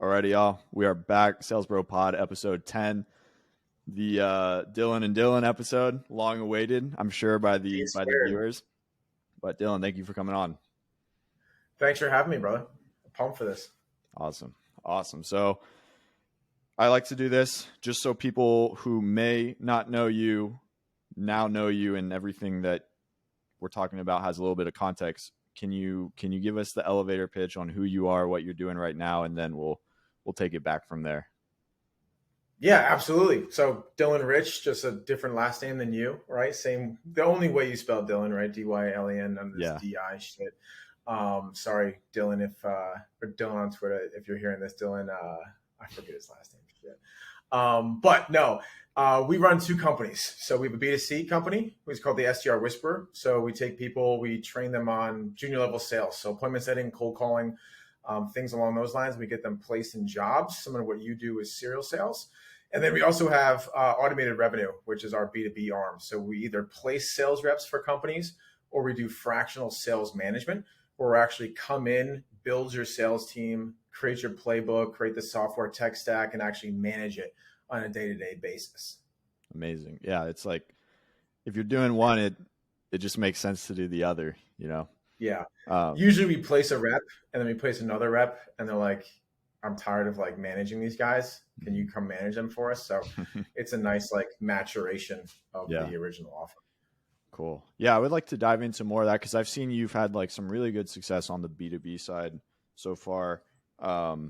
Alrighty, y'all. We are back. Sales Bro Pod, episode 10. The Dylan and Dylan episode, long awaited, I'm sure, by the viewers. But Dylan, thank you for coming on. Thanks for having me, brother. I'm pumped for this. Awesome. So I like to do this just so people who may not know you now know you, and everything that we're talking about has a little bit of context. Can you give us the elevator pitch on who you are, what you're doing right now, and then we'll take it back from there. Yeah, absolutely. So Dylan Rich, just a different last name than you, right? Same. The only way you spell Dylan, right? Dylen, none of this DI shit. Sorry, Dylan, or Dylan on Twitter, if you're hearing this, Dylan, I forget his last name. Shit. But no, we run two companies. So we have a B2C company, which is called the SDR Whisperer. So we take people, we train them on junior level sales. So appointment setting, cold calling, things along those lines. We get them placed in jobs. Similar to what you do is serial sales. And then we also have automated revenue, which is our B2B arm. So we either place sales reps for companies or we do fractional sales management, where we actually come in, build your sales team, create your playbook, create the software tech stack, and actually manage it on a day-to-day basis. Amazing. Yeah, it's like if you're doing one, it just makes sense to do the other, you know? Yeah. Usually we place a rep and then we place another rep and they're like, I'm tired of like managing these guys. Can you come manage them for us? So it's a nice like maturation of the original offer. Cool. Yeah, I would like to dive into more of that because I've seen you've had like some really good success on the B2B side so far. But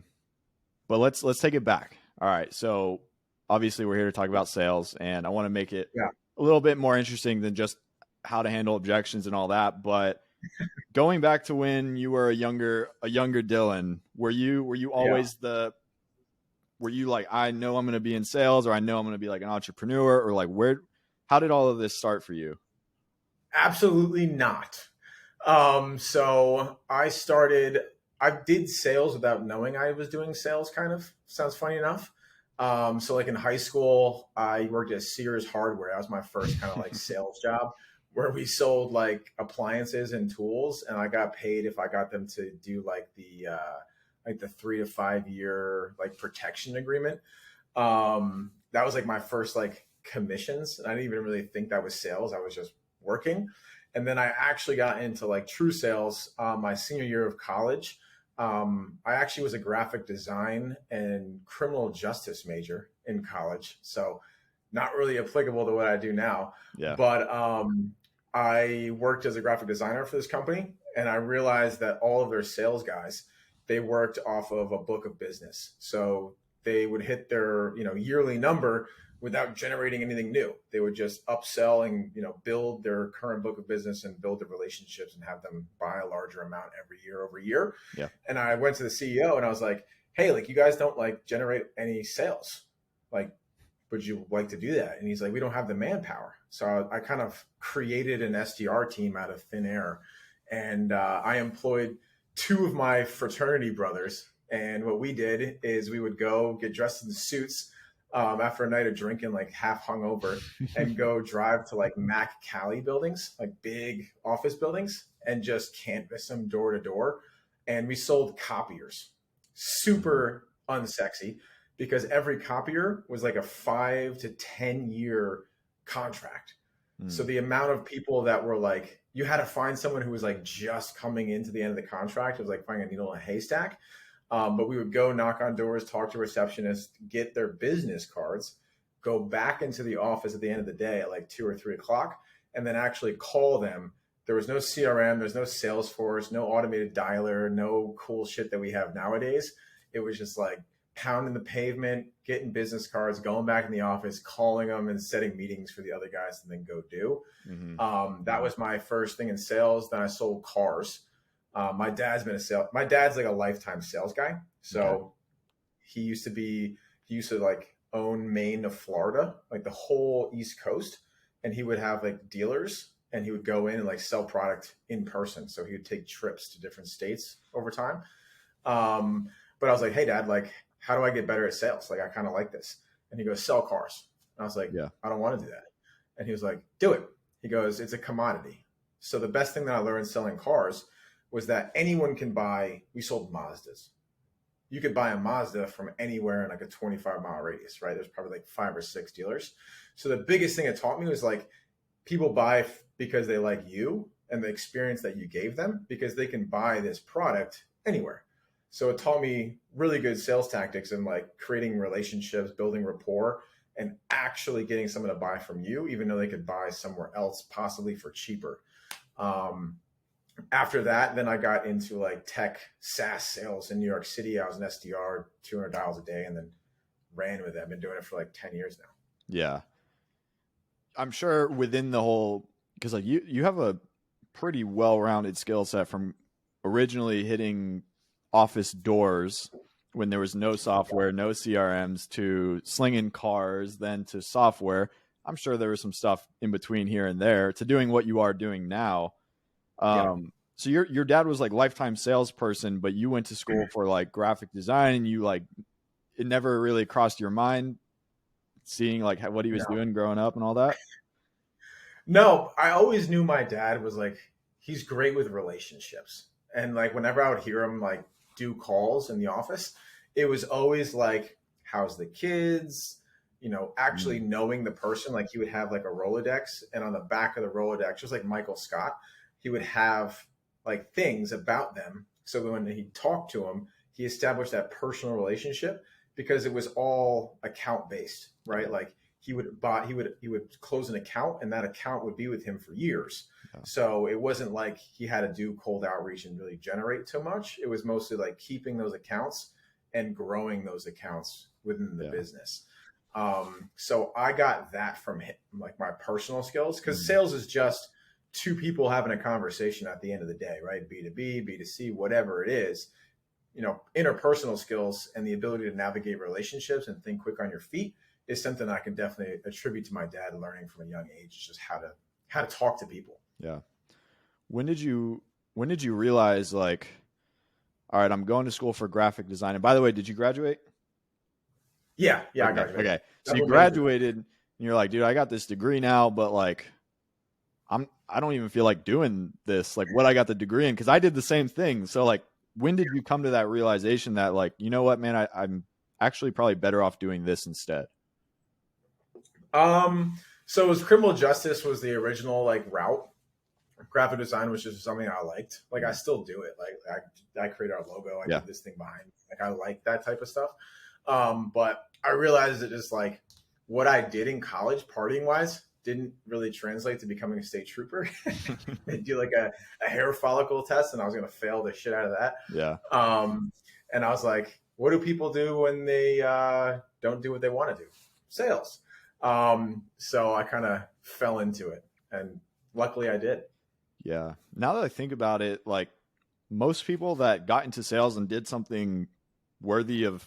let's take it back. All right. So obviously we're here to talk about sales, and I want to make it a little bit more interesting than just how to handle objections and all that. But going back to when you were a younger Dylan, were you always were you like, I know I'm going to be in sales, or I know I'm going to be like an entrepreneur, or like how did all of this start for you? Absolutely not. So I did sales without knowing I was doing sales, kind of. Sounds funny enough. So like in high school, I worked at Sears Hardware. That was my first kind of like sales job, where we sold like appliances and tools, and I got paid if I got them to do like the 3 to 5 year like protection agreement. That was like my first like commissions. I didn't even really think that was sales. I was just working. And then I actually got into like true sales my senior year of college. I actually was a graphic design and criminal justice major in college. So not really applicable to what I do now. Yeah. But I worked as a graphic designer for this company, and I realized that all of their sales guys, they worked off of a book of business. So they would hit their, yearly number without generating anything new. They would just upsell and, build their current book of business and build the relationships and have them buy a larger amount every year over year. Yeah. And I went to the CEO and I was like, hey, like you guys don't like generate any sales. Like, would you like to do that? And he's like, we don't have the manpower. So I kind of created an SDR team out of thin air. And I employed two of my fraternity brothers. And what we did is we would go get dressed in suits after a night of drinking, like half hungover, and go drive to like Mac Cali buildings, like big office buildings, and just canvass them door to door. And we sold copiers, super unsexy, because every copier was like a 5 to 10 year contract. So the amount of people that were like, you had to find someone who was like just coming into the end of the contract. It was like finding a needle in a haystack. But we would go knock on doors, talk to receptionists, get their business cards, go back into the office at the end of the day at like 2 or 3 o'clock, and then actually call them. There was no CRM, there's no Salesforce, no automated dialer, no cool shit that we have nowadays. It was just like pounding the pavement, getting business cards, going back in the office, calling them and setting meetings for the other guys to then go do. That was my first thing in sales. Then I sold cars. My dad's like a lifetime sales guy. So he used to like own Maine to Florida, like the whole East Coast. And he would have like dealers, and he would go in and like sell product in person. So he would take trips to different states over time. But I was like, hey dad, like, how do I get better at sales? Like, I kind of like this. And he goes, sell cars. And I was like, I don't want to do that. And he was like, do it. He goes, it's a commodity. So the best thing that I learned selling cars was that anyone can buy. We sold Mazdas. you could buy a Mazda from anywhere in like a 25-mile radius, right? There's probably like 5 or 6 dealers. So the biggest thing it taught me was like people buy because they like you and the experience that you gave them, because they can buy this product anywhere. So it taught me really good sales tactics and like creating relationships, building rapport, and actually getting someone to buy from you, even though they could buy somewhere else, possibly for cheaper. Um, After that, then I got into like tech SaaS sales in New York City. I was an SDR, $200 a day, and then ran with it. I've been doing it for like 10 years now. Yeah. I'm sure within the whole, because like you have a pretty well-rounded skill set from originally hitting office doors when there was no software, no CRMs, to slinging cars, then to software. I'm sure there was some stuff in between here and there to doing what you are doing now. Yeah. So your dad was like lifetime salesperson, but you went to school for like graphic design, and you like, it never really crossed your mind seeing like what he was No. doing growing up and all that. No, I always knew my dad was like, he's great with relationships. And like whenever I would hear him like do calls in the office, it was always like, how's the kids? Actually knowing the person. Like he would have like a Rolodex, and on the back of the Rolodex, just like Michael Scott, he would have like things about them. So when he talked to them, he established that personal relationship, because it was all account based, right? Like he would close an account, and that account would be with him for years. Yeah. So it wasn't like he had to do cold outreach and really generate too much. It was mostly like keeping those accounts and growing those accounts within the business. So I got that from him, like my personal skills, because sales is just two people having a conversation at the end of the day, right? B2B, B2C, whatever it is. Interpersonal skills and the ability to navigate relationships and think quick on your feet is something I can definitely attribute to my dad learning from a young age. It's just how to talk to people. Yeah. When did you realize like, all right, I'm going to school for graphic design? And by the way, did you graduate? Yeah, okay. I graduated. Okay. So you graduated and you're like, dude, I got this degree now, but like I don't even feel like doing this, like what I got the degree in, because I did the same thing. So like, when did you come to that realization that like, you know what, man, I'm actually probably better off doing this instead? So it was criminal justice was the original like route. Graphic design was just something I liked. Like I still do it. Like I created our logo. I did this thing behind me. Like I like that type of stuff. But I realized that just like what I did in college, partying wise, didn't really translate to becoming a state trooper. They do like a hair follicle test, and I was going to fail the shit out of that. Yeah. And I was like, what do people do when they don't do what they want to do? Sales. So I kind of fell into it, and luckily I did. Yeah. Now that I think about it, like most people that got into sales and did something worthy of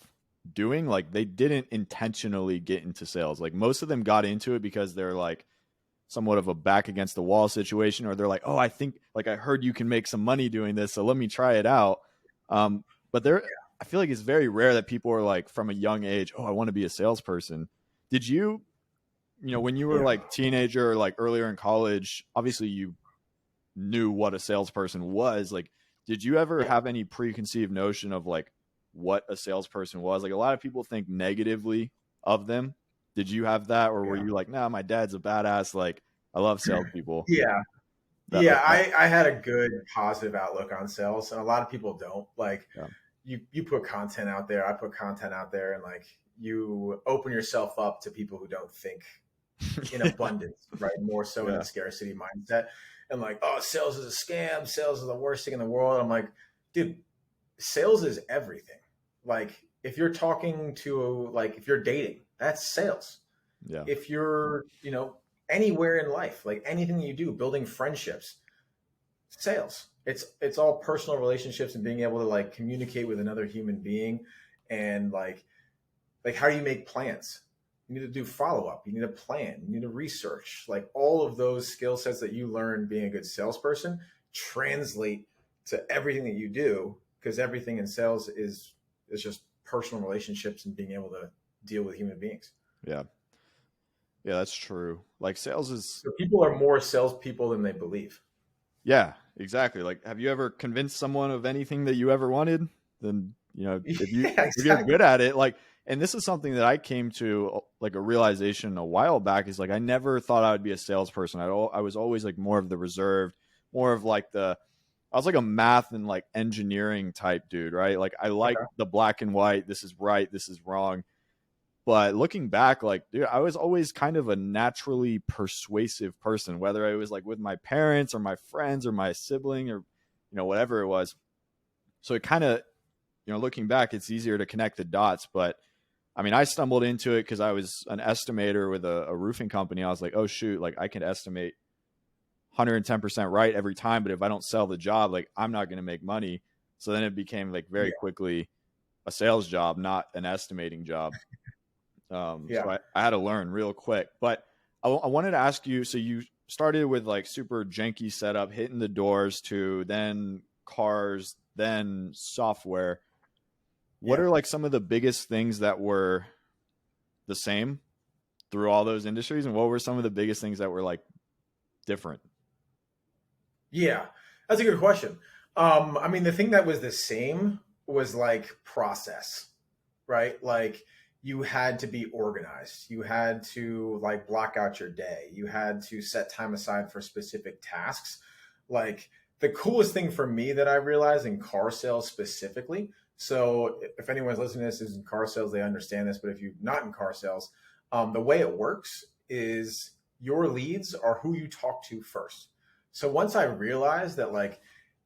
doing, like they didn't intentionally get into sales. Like most of them got into it because they're like somewhat of a back against the wall situation, or they're like, oh, I think like I heard you can make some money doing this, so let me try it out. But I feel like it's very rare that people are like from a young age, oh, I want to be a salesperson. Did you, when you were like teenager or like earlier in college, obviously you knew what a salesperson was. Like, did you ever have any preconceived notion of like what a salesperson was? Like a lot of people think negatively of them. Did you have that, or were you like, nah, my dad's a badass, like I love salespeople? I had a good positive outlook on sales, and a lot of people don't. Like you put content out there, I put content out there, and like you open yourself up to people who don't think in abundance, right? More so in a scarcity mindset. And like, oh, sales is a scam. Sales is the worst thing in the world. I'm like, dude, sales is everything. Like if you're talking to, like, if you're dating, that's sales. Yeah. If you're, anywhere in life, like anything that you do, building friendships, sales. It's all personal relationships and being able to like communicate with another human being, and like how do you make plans? You need to do follow-up. You need a plan. You need to research. Like all of those skill sets that you learn being a good salesperson translate to everything that you do, because everything in sales is just personal relationships and being able to deal with human beings. Yeah. Yeah, that's true. Like sales is... So people are more salespeople than they believe. Yeah, exactly. Like, have you ever convinced someone of anything that you ever wanted? Then Yeah, if you're exactly. good at it, like, and this is something that I came to like a realization a while back is like, I never thought I would be a salesperson. I was always like more of the reserved, more of like I was like a math and like engineering type dude, right? Like I like Okay. the black and white. This is right. This is wrong. But looking back, like, dude, I was always kind of a naturally persuasive person, whether it was like with my parents or my friends or my sibling or, whatever it was. So it kind of, looking back, it's easier to connect the dots. But I mean, I stumbled into it because I was an estimator with a roofing company. I was like, oh, shoot, like I can estimate 110% right every time. But if I don't sell the job, like I'm not going to make money. So then it became like very Yeah. quickly a sales job, not an estimating job. Yeah. So I had to learn real quick. But I wanted to ask you, so you started with like super janky setup, hitting the doors to then cars, then software. What Yeah. are like some of the biggest things that were the same through all those industries? And what were some of the biggest things that were like different? Yeah. That's a good question. I mean, the thing that was the same was like process, right? Like you had to be organized. You had to like block out your day. You had to set time aside for specific tasks. Like the coolest thing for me that I realized in car sales specifically. So if anyone's listening to this is in car sales, they understand this. But if you're not in car sales, the way it works is your leads are who you talk to first. So once I realized that like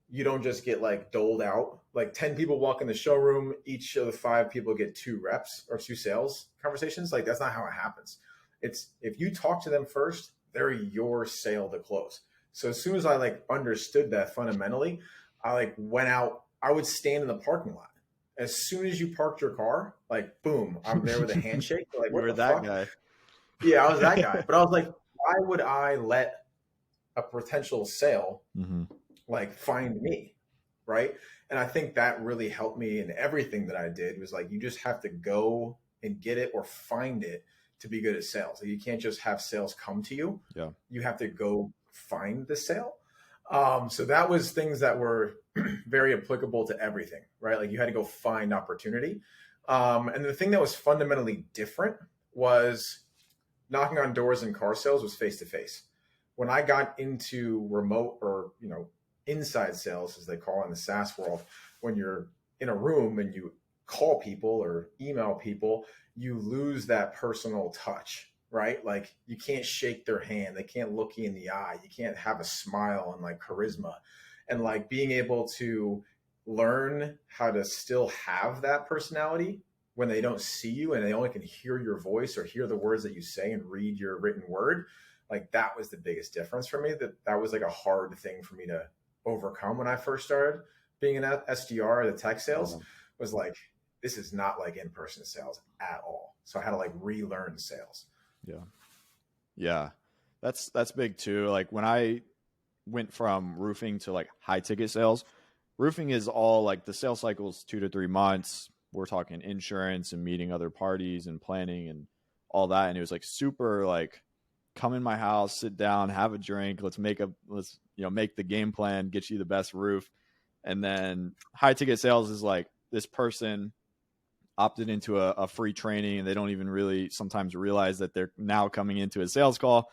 you don't just get like doled out like 10 people walk in the showroom, each of the 5 people get 2 reps or 2 sales conversations, like that's not how it happens. It's if you talk to them first, they're your sale to close. So as soon as I like understood that fundamentally, I like went out. I would stand in the parking lot as soon as you parked your car, like boom, I'm there with a handshake. They're like, You what were the that fuck? guy. Yeah, I was that guy. But I was like, why would I let a potential sale Mm-hmm. like find me, right? And I think that really helped me in everything that I did was like you just have to go and get it or find it to be good at sales. Like you can't just have sales come to you. Yeah. You have to go find the sale. So that was things that were very applicable to everything, right? Like you had to go find opportunity. And the thing that was fundamentally different was knocking on doors in car sales was face to face. When I got into remote or inside sales, as they call it in the SaaS world, when you're in a room and you call people or email people, you lose that personal touch, right? Like you can't shake their hand, they can't look you in the eye, you can't have a smile and like charisma, and like being able to learn how to still have that personality when they don't see you and they only can hear your voice or hear the words that you say and read your written word. Like that was the biggest difference for me. That was like a hard thing for me to overcome when I first started being an SDR, the tech sales, was like, this is not like in-person sales at all. So I had to like relearn sales. Yeah. Yeah. That's big too. Like when I went from roofing to like high ticket sales, roofing is all like the sales cycle is 2 to 3 months. We're talking insurance and meeting other parties and planning and all that. And it was like super like come in my house, sit down, have a drink. Let's make the game plan, get you the best roof. And then high ticket sales is like this person opted into a free training and they don't even really sometimes realize that they're now coming into a sales call.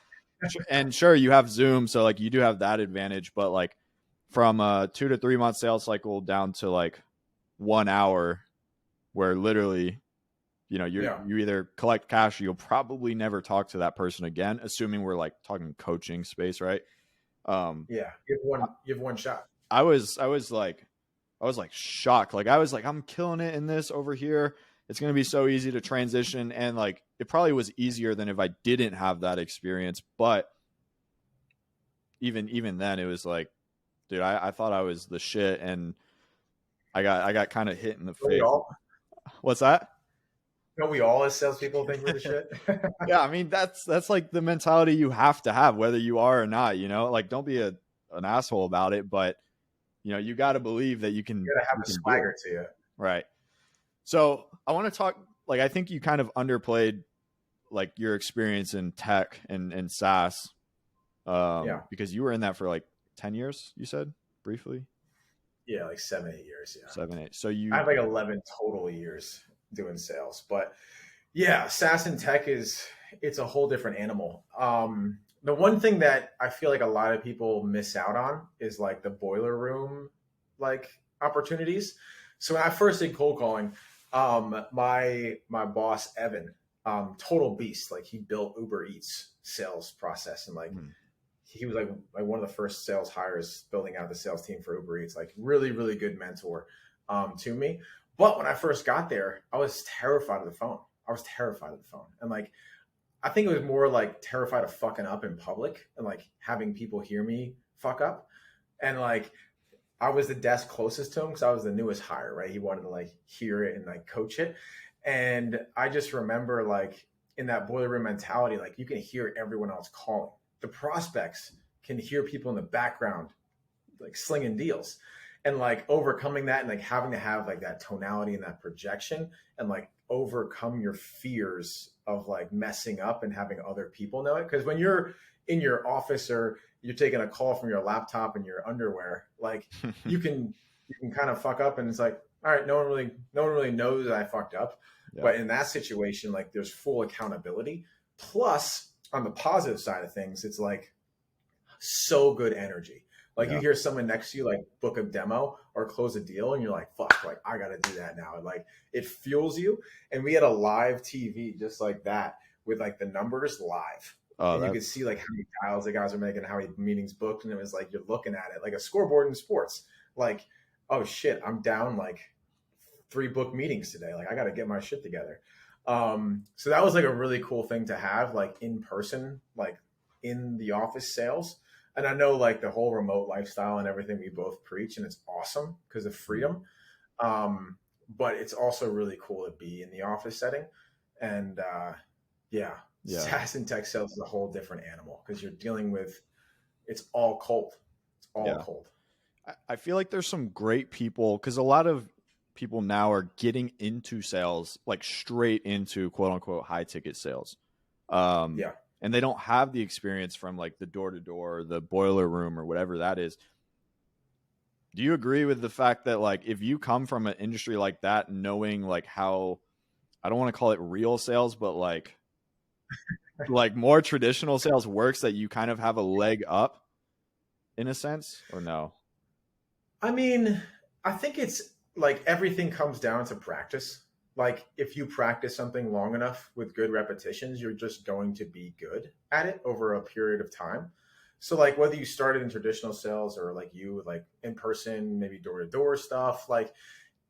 And sure, you have Zoom, so like you do have that advantage, but like from a 2 to 3 month sales cycle down to like 1 hour, where literally, you either collect cash or you'll probably never talk to that person again, assuming we're like talking coaching space, right? Yeah, you have one shot. I was like shocked. Like I was like, I'm killing it in this over here. It's going to be so easy to transition. And like, it probably was easier than if I didn't have that experience. But even then it was like, dude, I thought I was the shit. And I got kind of hit in the Don't we face. all? What's that? Don't we all as salespeople think we're the shit? Yeah. I mean, that's like the mentality you have to have, whether you are or not, like don't be an asshole about it, but you got to believe that you You gotta have you a can do it. swagger to you. Right. So I want to talk, like, I think you kind of underplayed like your experience in tech and SaaS, Yeah. because you were in that for like 10 years, you said briefly. Yeah, like 7, 8 years. Yeah. 7, 8. So I you, have like 11 total years doing sales. But yeah, SaaS and tech it's a whole different animal. The one thing that I feel like a lot of people miss out on is like the boiler room like opportunities. So when I first did cold calling, my boss Evan, total beast. Like he built Uber Eats sales process, and like hmm, he was like one of the first sales hires building out the sales team for Uber Eats. Like really good mentor to me. But when I first got there, I was terrified of the phone. I was terrified of the phone, and like I think it was more like terrified of fucking up in public and like having people hear me fuck up. And like I was the desk closest to him because I was the newest hire, right? He wanted to like hear it and like coach it. And I just remember like in that boiler room mentality, like you can hear everyone else calling. The prospects can hear people in the background like slinging deals, and like overcoming that and like having to have like that tonality and that projection and like overcome your fears of like messing up and having other people know it. Because when you're in your office or you're taking a call from your laptop in your underwear, like you can kind of fuck up and it's like, all right, no one really knows that I fucked up. yeah, But in that situation, like there's full accountability. Plus, on the positive side of things, it's like so good energy. Like you yeah, hear someone next to you like book a demo or close a deal, and you're like, "Fuck! Like I got to do that now." And like it fuels you. And we had a live TV just like that with like the numbers live, oh, and you could that's, see like how many dials the guys are making, how many meetings booked, and it was like you're looking at it like a scoreboard in sports. Like, oh shit, I'm down like 3 book meetings today. Like I got to get my shit together. So that was like a really cool thing to have, like in person, like in the office sales. And I know like the whole remote lifestyle and everything we both preach, and it's awesome because of mm, freedom. Um, but it's also really cool to be in the office setting. And yeah, yeah. SaaS and tech sales is a whole different animal because you're dealing with it's all cold. It's all Yeah. cold. I feel like there's some great people because a lot of people now are getting into sales, like straight into quote unquote high ticket sales. Um, Yeah. and they don't have the experience from like the door to door, the boiler room, or whatever that is. Do you agree with the fact that like if you come from an industry like that, knowing like how I don't want to call it real sales, but like more traditional sales works, that you kind of have a leg up in a sense, or no? I mean, I think it's like everything comes down to practice. Like if you practice something long enough with good repetitions, you're just going to be good at it over a period of time. So like whether you started in traditional sales or like you like in person, maybe door to door stuff, like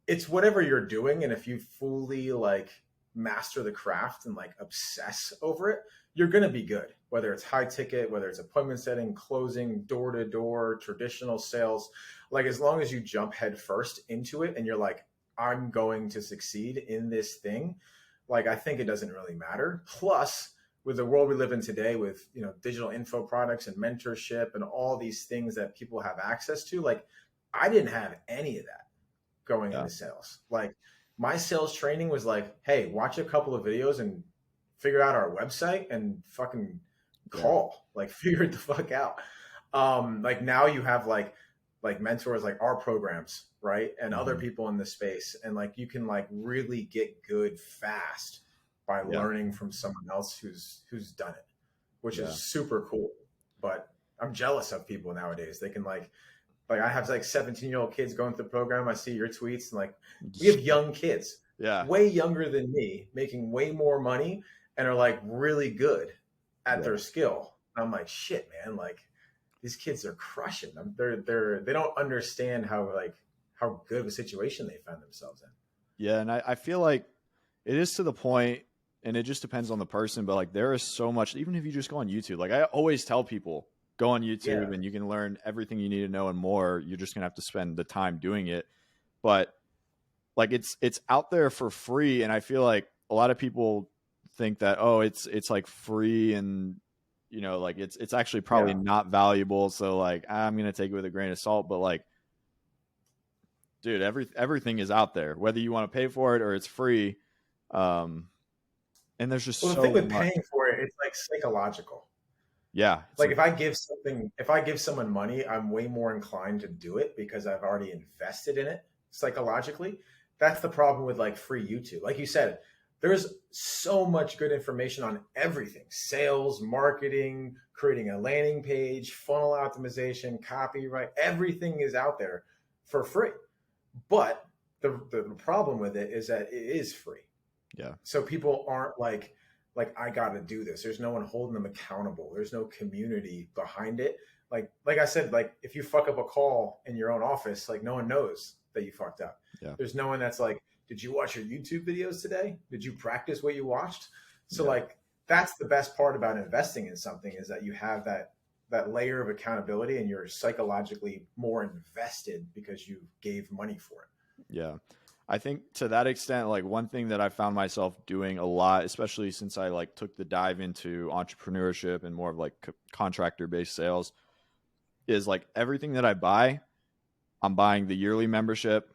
it's whatever you're doing, and if you fully like master the craft and like obsess over it, you're going to be good, whether it's high ticket, whether it's appointment setting, closing, door to door, traditional sales. Like as long as you jump head first into it and you're like, I'm going to succeed in this thing, like I think it doesn't really matter. Plus, with the world we live in today with digital info products and mentorship and all these things that people have access to, like I didn't have any of that going Yeah, into sales. Like my sales training was like, hey, watch a couple of videos and figure out our website and fucking yeah, call, like figure it the fuck out. Like now you have like mentors like our programs, right? And other hmm, people in the space. And like you can like really get good fast by yeah, learning from someone else who's done it, which yeah. is super cool. But I'm jealous of people nowadays. They can like I have like 17-year-old kids going through the program. I see your tweets and like we have young kids, Yeah, way younger than me, making way more money and are like really good at yeah. their skill. I'm like, shit, man, like these kids are crushing them. They don't understand how good of a situation they find themselves in. Yeah, and I feel like it is to the point, and it just depends on the person, but like there is so much, even if you just go on YouTube, like I always tell people, go on Yeah. YouTube and you can learn everything you need to know and more. You're just gonna have to spend the time doing it. But like it's out there for free, and I feel like a lot of people think that, oh, it's like free, and like it's actually probably Yeah. not valuable, so like I'm gonna take it with a grain of salt. But like, dude, everything is out there, whether you want to pay for it or it's free. um and there's just Well, the thing so with much. paying for it, it's like psychological. Yeah. Like if I give someone money, I'm way more inclined to do it because I've already invested in it psychologically. That's the problem with like free YouTube. Like you said, there's so much good information on everything: sales, marketing, creating a landing page, funnel optimization, copyright. Everything is out there for free. But the problem with it is that it is free. Yeah. So people aren't like I got to do this. There's no one holding them accountable. There's no community behind it. Like I said, like if you fuck up a call in your own office, like no one knows that you fucked up. Yeah. There's no one that's like, did you watch your YouTube videos today? Did you practice what you watched? So Yeah. like that's the best part about investing in something, is that you have that layer of accountability and you're psychologically more invested because you gave money for it. Yeah. I think to that extent, like one thing that I found myself doing a lot, especially since I like took the dive into entrepreneurship and more of like contractor based sales, is like everything that I buy, I'm buying the yearly membership,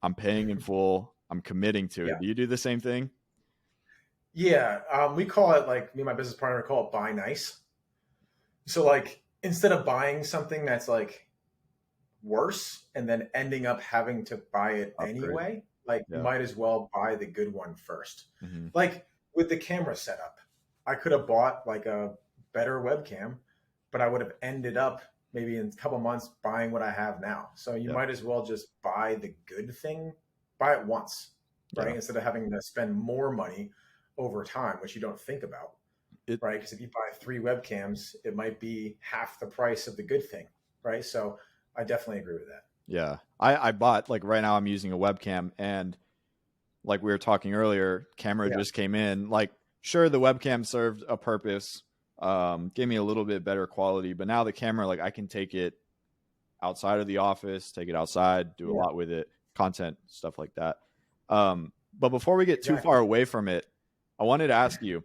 I'm paying in full, I'm committing to it. Yeah. Do you do the same thing? Yeah. We call it, like me and my business partner call it buy nice. So like instead of buying something that's like worse and then ending up having to buy it Upgrade. anyway, like you Yeah. might as well buy the good one first. Mm-hmm. Like with the camera setup, I could have bought like a better webcam, but I would have ended up maybe in a couple months buying what I have now. So you might as well just buy the good thing, buy it once, right? Yeah. Instead of having to spend more money over time, which you don't think about, right? Because if you buy 3 webcams, it might be half the price of the good thing, right? So I definitely agree with that. Yeah. I bought, like right now I'm using a webcam, and like we were talking earlier, camera Yeah. just came in. Like, sure, the webcam served a purpose, gave me a little bit better quality, but now the camera, like I can take it outside of the office, take it outside, do a lot with it, content, stuff like that. But before we get too far away from it, I wanted to ask you,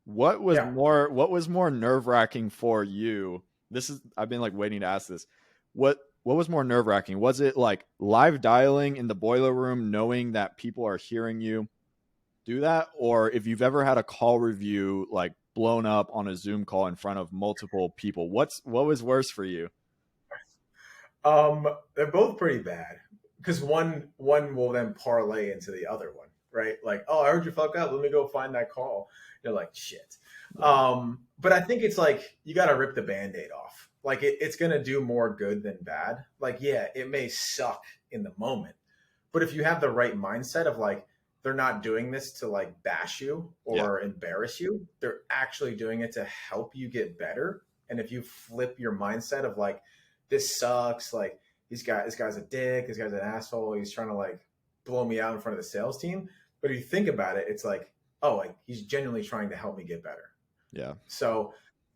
what was more nerve-wracking for you? I've been like waiting to ask this. What was more nerve-wracking? Was it like live dialing in the boiler room, knowing that people are hearing you do that? Or if you've ever had a call review like blown up on a Zoom call in front of multiple people, what was worse for you? They're both pretty bad because one will then parlay into the other one, right? Like, oh, I heard you fuck up. Let me go find that call. You're like, shit. But I think it's like you got to rip the Band-Aid off. Like it's going to do more good than bad. Like, yeah, it may suck in the moment, but if you have the right mindset of like, they're not doing this to like bash you or embarrass you, they're actually doing it to help you get better. And if you flip your mindset of like, this sucks, like this guy's a dick, this guy's an asshole, he's trying to like blow me out in front of the sales team. But if you think about it, it's like, oh, like he's genuinely trying to help me get better. Yeah. So,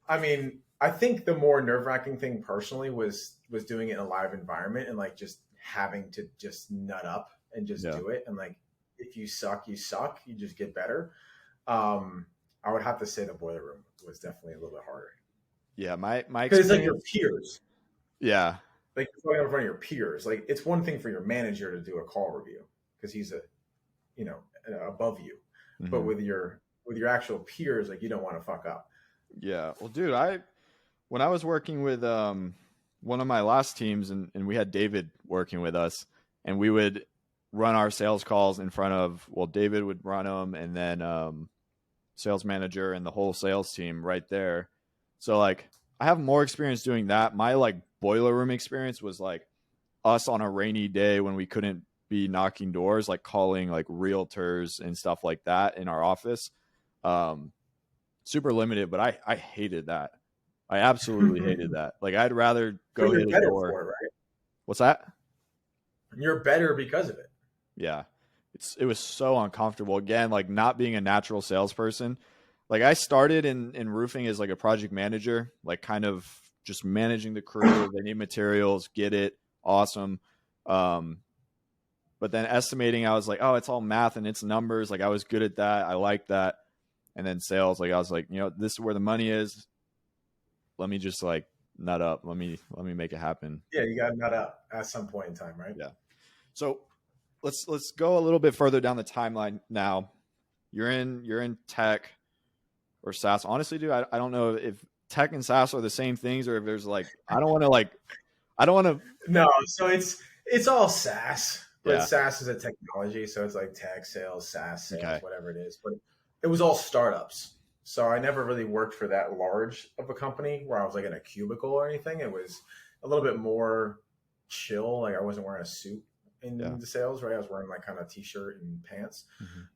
I mean, I think the more nerve-wracking thing personally was doing it in a live environment and like just having to just nut up and just do it. And like, if you suck, you suck, you just get better. I would have to say the boiler room was definitely a little bit harder. Yeah. My experience. Because it's like your peers. Yeah. Like you're talking in front of your peers. Like it's one thing for your manager to do a call review because he's above you. Mm-hmm. But with your actual peers, like you don't want to fuck up. Yeah. Well, dude, when I was working with one of my last teams, and we had David working with us, and we would run our sales calls in front of, David would run them, and then sales manager and the whole sales team right there. So like I have more experience doing that. My like boiler room experience was like us on a rainy day when we couldn't be knocking doors, like calling like realtors and stuff like that in our office. Super limited, but I hated that. I absolutely hated that. Like I'd rather go hit a door. For it, right? What's that? You're better because of it. Yeah. It was so uncomfortable. Again, like not being a natural salesperson. Like I started in roofing as like a project manager, like kind of just managing the crew. They need materials, get it, awesome. But then estimating, I was like, oh, it's all math and it's numbers. Like I was good at that. I liked that. And then sales, like I was like, this is where the money is. Let me just like nut up. Let me make it happen. Yeah, you got to nut up at some point in time, right? Yeah. So let's go a little bit further down the timeline now. You're in tech or SaaS. Honestly, dude, I don't know if tech and SaaS are the same things, or if there's like, I don't want to. No, so it's all SaaS, but Yeah. SaaS is a technology, so it's like tech sales, SaaS sales, Okay. whatever it is. But it was all startups. So I never really worked for that large of a company where I was like in a cubicle or anything. It was a little bit more chill. Like I wasn't wearing a suit Yeah. in the sales, right? I was wearing like kind of t-shirt and pants.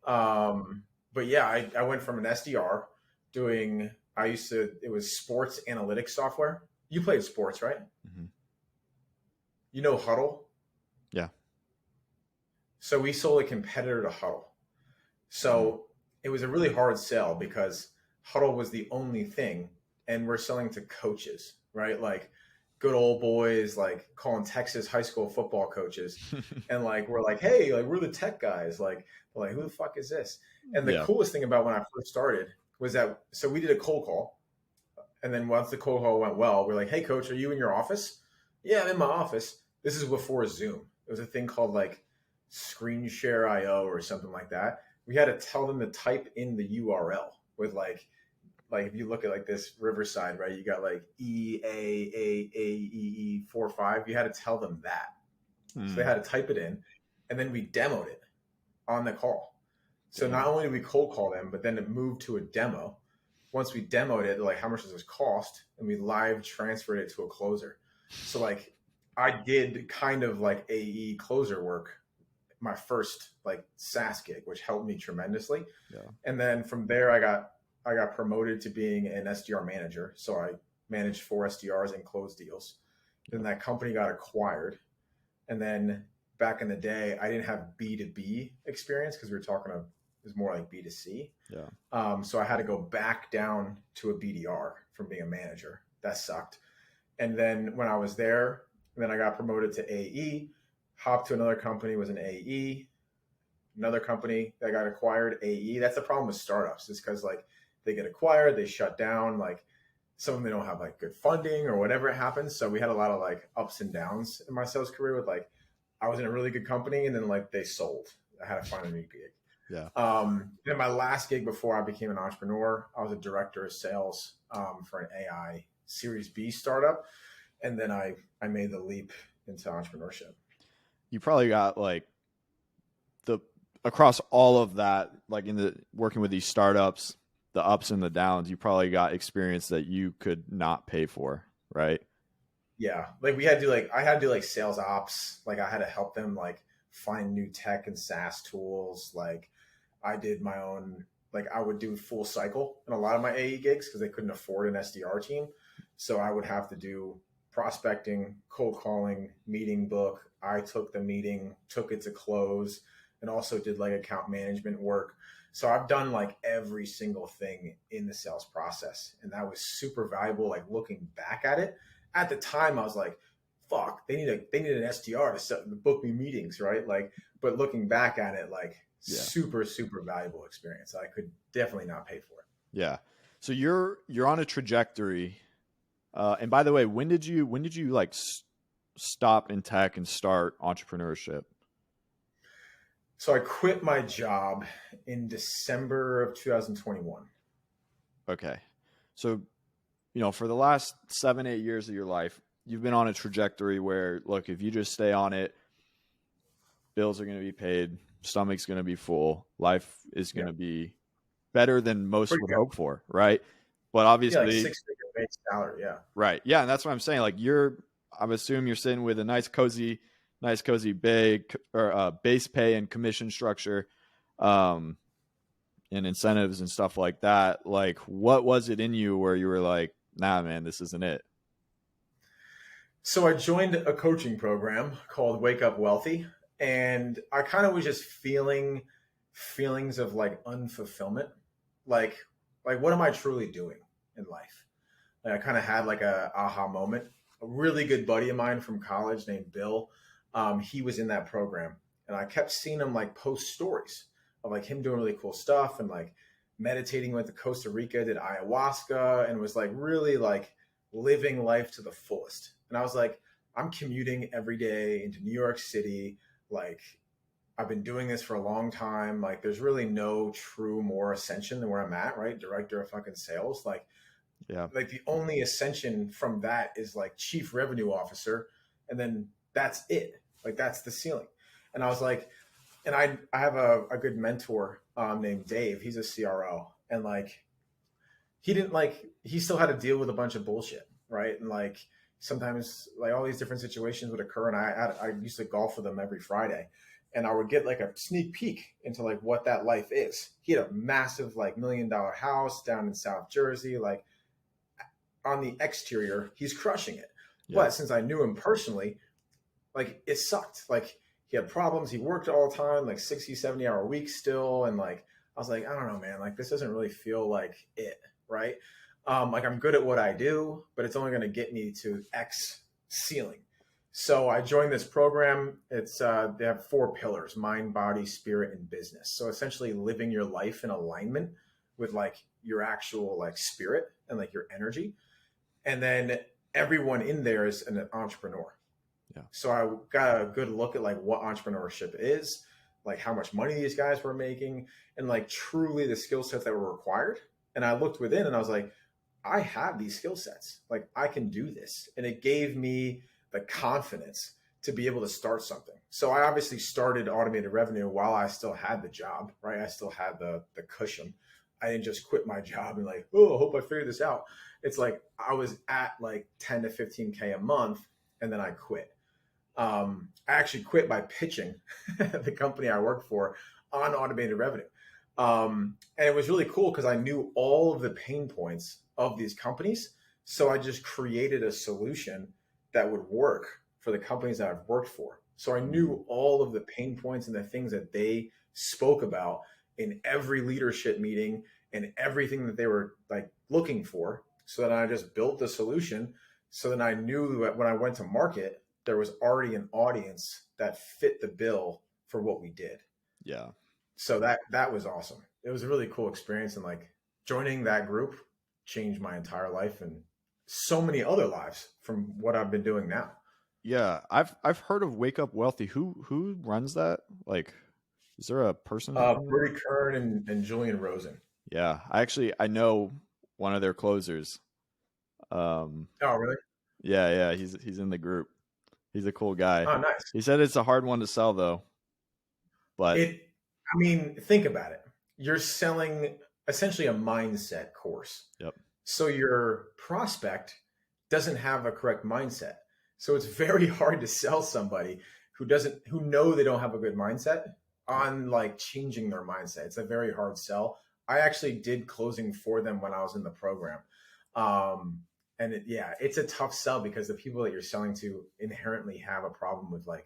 Hmm. But yeah, I went from an SDR doing, it was sports analytics software. You played sports, right? Hmm. You know Huddle? Yeah. So we sold a competitor to Huddle. So it was a really hard sell because Huddle was the only thing, and we're selling to coaches, right? Like good old boys, like calling Texas high school football coaches, and like we're like, hey, like we're the tech guys. Like, they're like, who the fuck is this? And the Yeah. coolest thing about when I first started was that so we did a cold call, and then once the cold call went well, we're like, hey, coach, are you in your office? Yeah, I'm in my office. This is before Zoom. It was a thing called like Screen Share IO or something like that. We had to tell them to type in the URL with like if you look at like this Riverside, right? You got like EAAAEE45. You had to tell them that. So they Mm. had to type it in, and then we demoed it on the call. So Damn. not only did we cold call them, but then it moved to a demo. Once we demoed it, like how much does this cost? And we live transferred it to a closer. So like I did kind of like AE closer work my first like SaaS gig, which helped me tremendously. Yeah. And then from there, I got promoted to being an SDR manager. So I managed 4 SDRs and closed deals. Then Yeah. that company got acquired. And then back in the day, I didn't have B2B experience because we were talking it was more like B2C. Yeah. So I had to go back down to a BDR from being a manager. That sucked. And then when I was there, then I got promoted to AE, hopped to another company, was an AE, another company that got acquired, AE. That's the problem with startups, is because like they get acquired, they shut down, like some of them don't have like good funding or whatever it happens. So we had a lot of like ups and downs in my sales career with like I was in a really good company and then like they sold. I had to find a new gig. Yeah. Then my last gig before I became an entrepreneur, I was a director of sales for an AI Series B startup. And then I made the leap into entrepreneurship. You probably got like the across all of that, like in the working with these startups, the ups and the downs, you probably got experience that you could not pay for, right? Yeah. Like we had to do like, I had to do like sales ops. Like I had to help them like find new tech and SaaS tools. Like I did my own, like I would do full cycle in a lot of my AE gigs because they couldn't afford an SDR team. So I would have to do prospecting, cold calling, meeting book. I took the meeting, took it to close, and also did like account management work. So I've done like every single thing in the sales process. And that was super valuable. Like looking back at it, at the time I was like, fuck, they need an SDR to book me meetings, right? Like, but looking back at it, like Yeah. super valuable experience. I could definitely not pay for it. Yeah. So you're on a trajectory. And by the way, when did you like stop in tech and start entrepreneurship? So I quit my job in December of 2021. Okay. So, for the last 7-8 years of your life, you've been on a trajectory where, look, if you just stay on it, bills are going to be paid, stomach's going to be full, life is going to be better than most Pretty would good. hope for, right? But Yeah, obviously, like 6-figure base salary. Yeah. right. Yeah, and that's what I'm saying. Like I assume you're sitting with a nice cozy base pay and commission structure, and incentives and stuff like that. Like, what was it in you where you were like, nah, man, this isn't it? So I joined a coaching program called Wake Up Wealthy, and I kind of was just feeling feelings of like unfulfillment, like what am I truly doing in life? Like I kind of had like a aha moment. A really good buddy of mine from college named Bill, he was in that program, and I kept seeing him like post stories of like him doing really cool stuff and like meditating, went to Costa Rica, did ayahuasca, and was like really like living life to the fullest. And I was like, I'm commuting every day into New York City. Like I've been doing this for a long time. Like there's really no true more ascension than where I'm at, right? Director of fucking sales. Like Yeah. Like the only ascension from that is like chief revenue officer, and then that's it. Like that's the ceiling. And I was like, and I have a good mentor named Dave. He's a CRO, and like he didn't like he still had to deal with a bunch of bullshit, right? And like sometimes like all these different situations would occur, and I used to golf with him every Friday, and I would get like a sneak peek into like what that life is. He had a massive like $1 million house down in South Jersey, like on the exterior, he's crushing it. Yeah. But since I knew him personally, like it sucked. Like he had problems. He worked all the time, like 60, 70 hour weeks still. And like, I was like, I don't know, man, like this doesn't really feel like it. Right. Like I'm good at what I do, but it's only going to get me to X ceiling. So I joined this program. It's they have 4 pillars: mind, body, spirit, and business. So essentially living your life in alignment with like your actual like spirit and like your energy. And then everyone in there is an entrepreneur. Yeah. So I got a good look at like what entrepreneurship is, like how much money these guys were making, and like truly the skill sets that were required. And I looked within and I was like, I have these skill sets. Like I can do this. And it gave me the confidence to be able to start something. So I obviously started automated revenue while I still had the job, right? I still had the cushion. I didn't just quit my job and like, oh, I hope I figure this out. It's like I was at like 10 to 15K a month, and then I quit. I actually quit by pitching the company I worked for on automated revenue. And it was really cool because I knew all of the pain points of these companies. So I just created a solution that would work for the companies that I've worked for. So I knew all of the pain points and the things that they spoke about in every leadership meeting and everything that they were like looking for. So then I just built the solution. So then I knew that when I went to market, there was already an audience that fit the bill for what we did. Yeah. So that was awesome. It was a really cool experience, and like joining that group changed my entire life and so many other lives from what I've been doing now. Yeah. I've heard of Wake Up Wealthy. Who runs that? Like, is there a person? Bertie Kern and Julian Rosen. Yeah. I know one of their closers. Oh, really? Yeah. He's in the group. He's a cool guy. Oh, nice. He said it's a hard one to sell though. But I mean, think about it. You're selling essentially a mindset course. Yep. So your prospect doesn't have a correct mindset. So it's very hard to sell somebody who know they don't have a good mindset on like changing their mindset. It's a very hard sell. I actually did closing for them when I was in the program. And it's a tough sell because the people that you're selling to inherently have a problem with like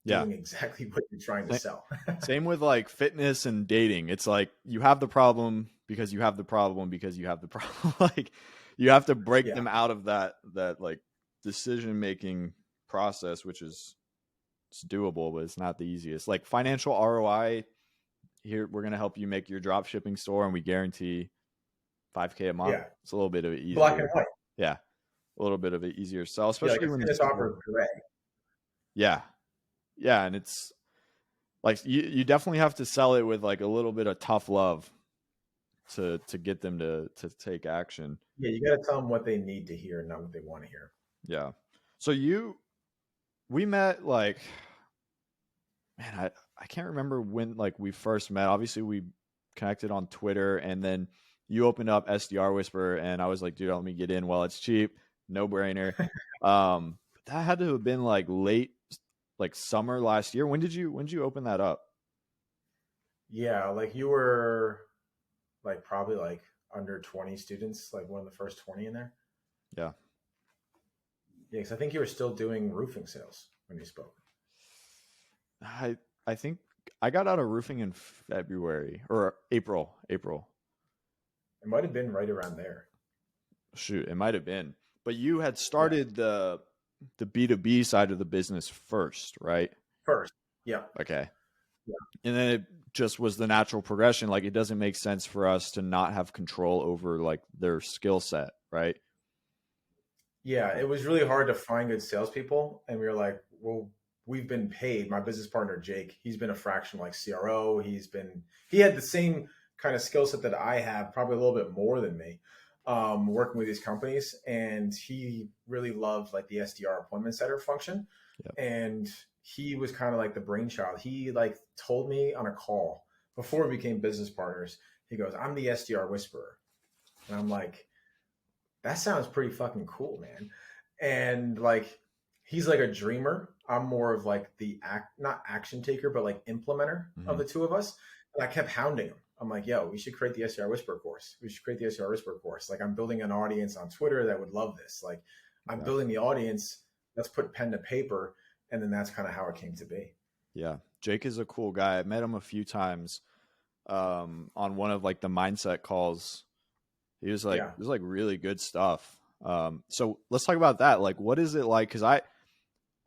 doing exactly what you're trying to sell. Same with like fitness and dating. It's like you have the problem because you have the problem because you have the problem. Like you have to break them out of that like decision making process, which is it's doable, but it's not the easiest. Like financial ROI, here we're gonna help you make your drop shipping store, and we guarantee $5K a month. Yeah. It's a little bit of it easier. Black and white. Yeah, a little bit of it easier sell, especially when it's offered gray. Yeah, and it's like you definitely have to sell it with like a little bit of tough love to get them to take action. Yeah, you got to tell them what they need to hear, not what they want to hear. Yeah. So we met like, man, I can't remember when like we first met. Obviously we connected on Twitter, and then you opened up SDR Whisper, and I was like, dude, let me get in while it's cheap. No brainer. That had to have been like late, like summer last year. When did you open that up? Yeah, like you were like probably like under 20 students, like one of the first 20 in there. Yeah. Yeah, because I think you were still doing roofing sales when you spoke. I think I got out of roofing in February or April. It might have been right around there. Shoot, it might have been. But you had started the B2B side of the business first, right? First. Yeah. Okay. Yeah. And then it just was the natural progression. Like it doesn't make sense for us to not have control over like their skill set, right? Yeah, it was really hard to find good salespeople. And we were like, well, we've been paid. My business partner, Jake, he's been a fractional like CRO. He had the same kind of skill set that I have, probably a little bit more than me. working with these companies, and he really loved like the SDR appointment setter function. Yep. And he was kind of like the brainchild. He like told me on a call before we became business partners, he goes, I'm the SDR whisperer. And I'm like, that sounds pretty fucking cool, man. And like, he's like a dreamer. I'm more of like the not action taker, but like implementer of the two of us. And I kept hounding him. I'm like, yo, we should create the SDR Whisperer course. We should create the SDR Whisperer course. Like, I'm building an audience on Twitter that would love this. Like, I'm building the audience. Let's put pen to paper. And then that's kind of how it came to be. Yeah. Jake is a cool guy. I met him a few times on one of like the mindset calls. He was like, it was like really good stuff. So let's talk about that. Like, what is it like? Cause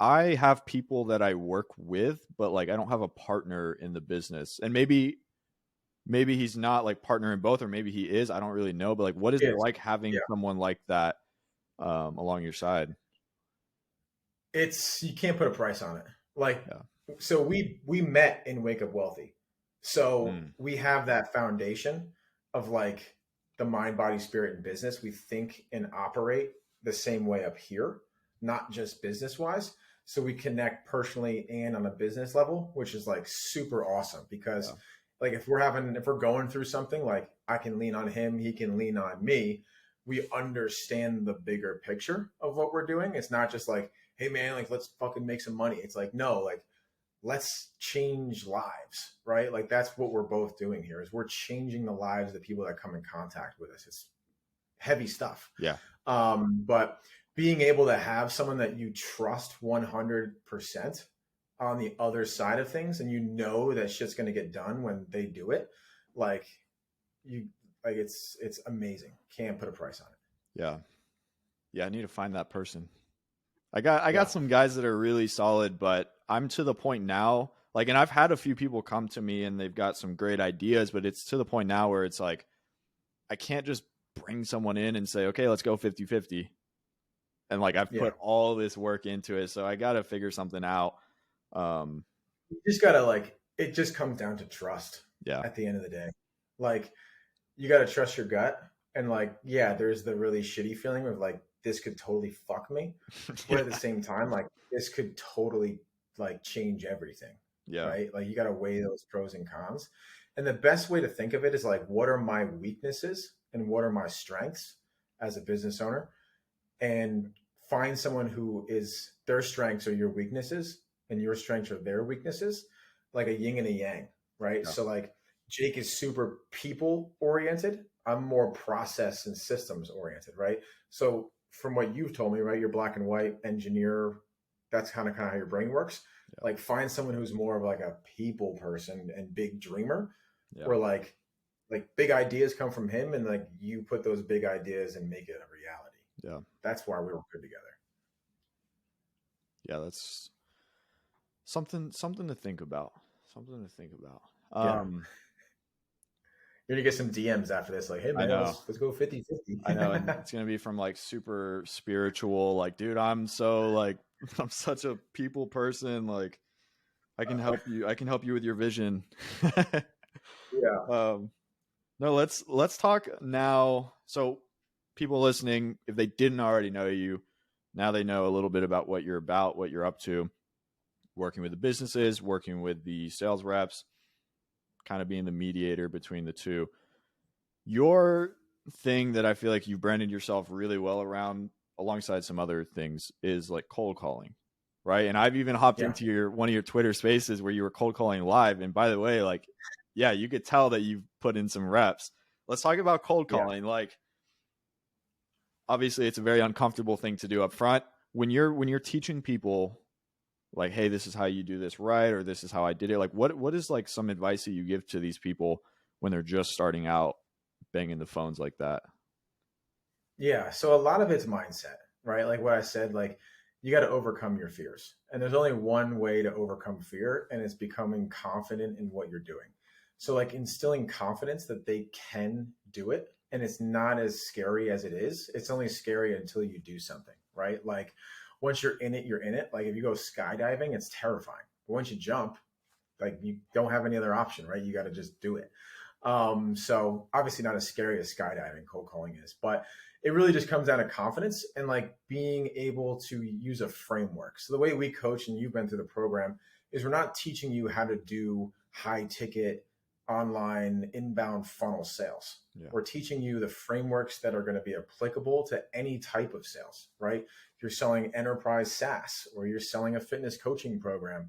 I have people that I work with, but like, I don't have a partner in the business, and maybe he's not like partner in both, or maybe he is, I don't really know, but like, what is it like having someone like that, along your side? You can't put a price on it. Like, so we met in Wake Up Wealthy. So we have that foundation of like the mind, body, spirit, and business. We think and operate the same way up here, not just business wise. So we connect personally and on a business level, which is like super awesome because like if we're going through something, like I can lean on him, he can lean on me. We understand the bigger picture of what we're doing. It's not just like, hey man, like let's fucking make some money. It's like, no, like let's change lives, right? Like that's what we're both doing here is we're changing the lives of the people that come in contact with us. It's heavy stuff. Yeah. But being able to have someone that you trust 100% on the other side of things, and you know that shit's going to get done when they do it, like it's amazing. Can't put a price on it. Yeah. I need to find that person. I got some guys that are really solid, but I'm to the point now, like, and I've had a few people come to me and they've got some great ideas, but it's to the point now where it's like, I can't just bring someone in and say, okay, let's go 50-50. And like, I've put all this work into it. So I got to figure something out. You just got to like, it just comes down to trust. Yeah. At the end of the day, like you got to trust your gut. And like, there's the really shitty feeling of like, this could totally fuck me. But at the same time, like this could totally like change everything. Yeah. Right. Like you got to weigh those pros and cons. And the best way to think of it is like, what are my weaknesses and what are my strengths as a business owner? And find someone who is their strengths are your weaknesses and your strengths are their weaknesses, like a yin and a yang. Right. So like Jake is super people oriented. I'm more process and systems oriented. Right. So from what you've told me, right, you're black and white engineer. That's kind of how your brain works. Like find someone who's more of like a people person and big dreamer, where like big ideas come from him, and like you put those big ideas and make it a reality. Yeah, that's why we were good together. Yeah, that's something to think about. Something to think about. You're gonna get some DMs after this, like, hey man, let's go 50-50. I know, and it's gonna be from like super spiritual, like, dude, I'm such a people person, like I can help you with your vision. No, let's talk now. So people listening, if they didn't already know you, now they know a little bit about what you're about, what you're up to, working with the businesses, working with the sales reps, kind of being the mediator between the two. Your thing that I feel like you've branded yourself really well around, alongside some other things, is like cold calling, right? And I've even hopped into one of your Twitter spaces where you were cold calling live. And by the way, like, you could tell that you've put in some reps. Let's talk about cold calling. Like, obviously it's a very uncomfortable thing to do up front. When you're teaching people, like, hey, this is how you do this right, or this is how I did it. Like, what is like some advice that you give to these people when they're just starting out banging the phones like that? Yeah. So a lot of it's mindset, right? Like what I said, like you got to overcome your fears, and there's only one way to overcome fear, and it's becoming confident in what you're doing. So like instilling confidence that they can do it, and it's not as scary as it is. It's only scary until you do something, right? Like once you're in it, you're in it. Like if you go skydiving, it's terrifying. But once you jump, like you don't have any other option, right? You got to just do it. So obviously not as scary as skydiving, cold calling is, but it really just comes down to confidence and like being able to use a framework. So the way we coach, and you've been through the program, is we're not teaching you how to do high ticket online inbound funnel sales. Yeah. We're teaching you the frameworks that are going to be applicable to any type of sales, right? If you're selling enterprise SaaS or you're selling a fitness coaching program,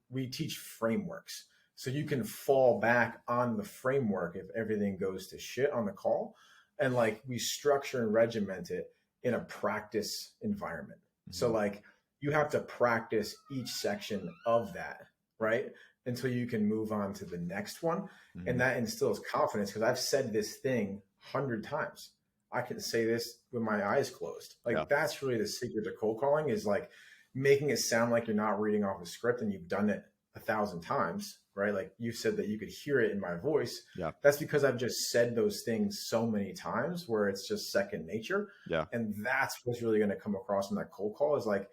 we teach frameworks. So you can fall back on the framework if everything goes to shit on the call. And like we structure and regiment it in a practice environment. Mm-hmm. So like you have to practice each section of that, right? Until you can move on to the next one. Mm-hmm. And that instills confidence because I've said this thing 100 times. I can say this with my eyes closed. Like that's really the secret to cold calling, is like making it sound like you're not reading off a script and you've done it 1,000 times, right? Like you said that you could hear it in my voice. Yeah. That's because I've just said those things so many times where it's just second nature. Yeah. And that's what's really going to come across in that cold call is like,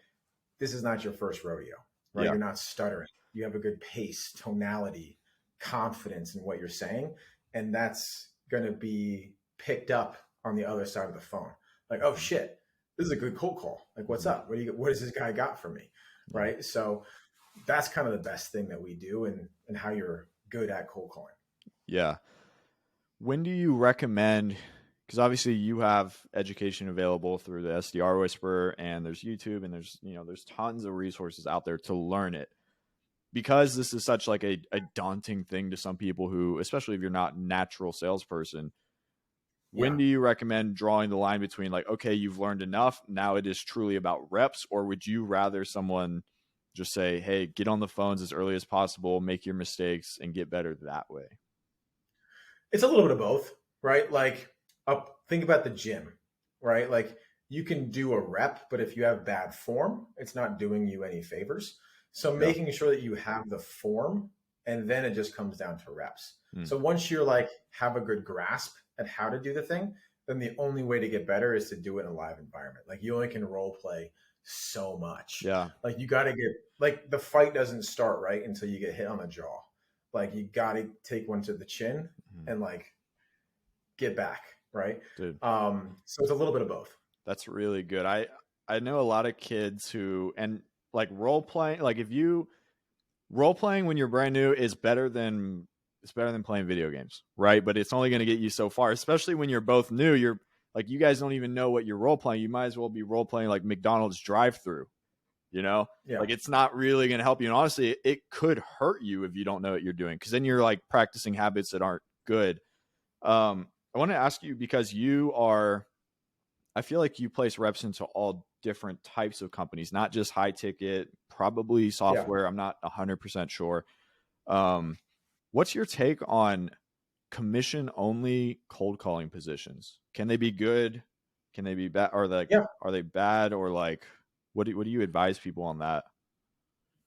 this is not your first rodeo, right? Yeah. You're not stuttering. You have a good pace, tonality, confidence in what you're saying. And that's going to be picked up on the other side of the phone. Like, oh shit, this is a good cold call. Like, what's up? What does this guy got for me? Right. So that's kind of the best thing that we do and how you're good at cold calling. Yeah. When do you recommend, because obviously you have education available through the SDR Whisperer and there's YouTube and there's tons of resources out there to learn it. Because this is such like a daunting thing to some people who, especially if you're not a natural salesperson, when do you recommend drawing the line between like, okay, you've learned enough, now it is truly about reps, or would you rather someone just say, hey, get on the phones as early as possible, make your mistakes and get better that way? It's a little bit of both, right? Like think about the gym, right? Like you can do a rep, but if you have bad form, it's not doing you any favors. So making sure that you have the form, and then it just comes down to reps. So once you're like, have a good grasp at how to do the thing, then the only way to get better is to do it in a live environment. Like you only can role play so much. Yeah. Like you got to get, like the fight doesn't start right until you get hit on the jaw. Like you got to take one to the chin and like get back. Right. Dude. So it's a little bit of both. That's really good. I know a lot of kids who, and like role playing, like if you role playing when you're brand new is better than playing video games, right? But it's only going to get you so far, especially when you're both new. You're like, you guys don't even know what you're role playing. You might as well be role playing like McDonald's drive-through, like it's not really going to help you. And honestly, it could hurt you if you don't know what you're doing, because then you're like practicing habits that aren't good. I want to ask you, because I feel like you place reps into all different types of companies, not just high ticket, probably software. I'm not 100% sure. What's your take on commission only cold calling positions? Can they be good? Can they be bad? Are they bad? Or like, what do you advise people on that?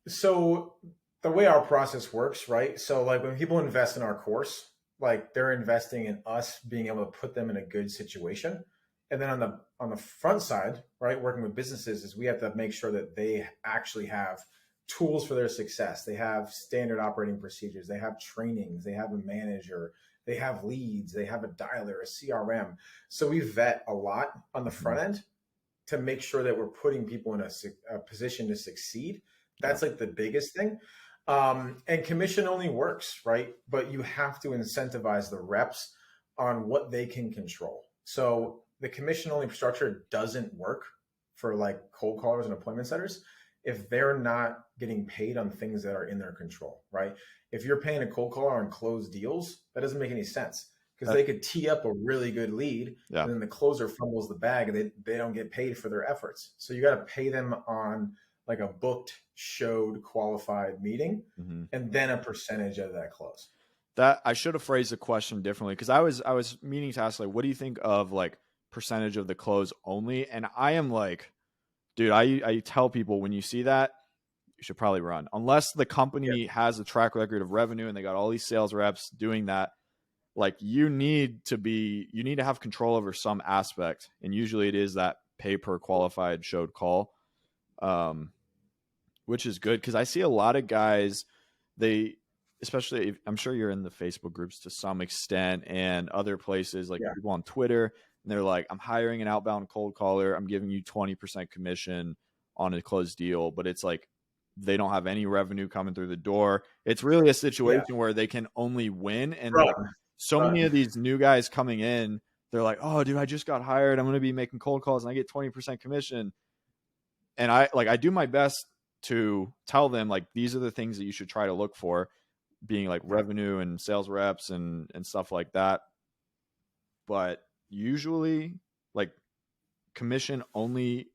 So the way our process works, right? So like when people invest in our course, like they're investing in us being able to put them in a good situation. And then on the front side, right, working with businesses, is we have to make sure that they actually have tools for their success. They have standard operating procedures. They have trainings. They have a manager. They have leads. They have a dialer, a CRM. So we vet a lot on the front end to make sure that we're putting people in a position to succeed. That's like the biggest thing. And commission only works, right? But you have to incentivize the reps on what they can control. So the commission only structure doesn't work for like cold callers and appointment setters if they're not getting paid on things that are in their control, right? If you're paying a cold caller on closed deals, that doesn't make any sense, because they could tee up a really good lead and then the closer fumbles the bag and they don't get paid for their efforts. So you got to pay them on like a booked, showed, qualified meeting, and then a percentage of that close. That I should have phrased the question differently, because I was meaning to ask, like, what do you think of like percentage of the close only? And I am like, dude, I tell people, when you see that, you should probably run, unless the company has a track record of revenue and they got all these sales reps doing that. Like you need to have control over some aspect. And usually it is that pay per qualified showed call, which is good. Cause I see a lot of guys, they especially if, I'm sure you're in the Facebook groups to some extent and other places like Yeah. people on Twitter, and they're like, I'm hiring an outbound cold caller. I'm giving you 20% commission on a closed deal, but it's like they don't have any revenue coming through the door. It's really a Yeah. situation where they can only win. And like Run. so many Run. of these new guys coming in, they're like, oh, dude, I just got hired. I'm going to be making cold calls and I get 20% commission. And I do my best to tell them like these are the things that you should try to look for, being like Yeah. revenue and sales reps and stuff like that. But usually like commission only,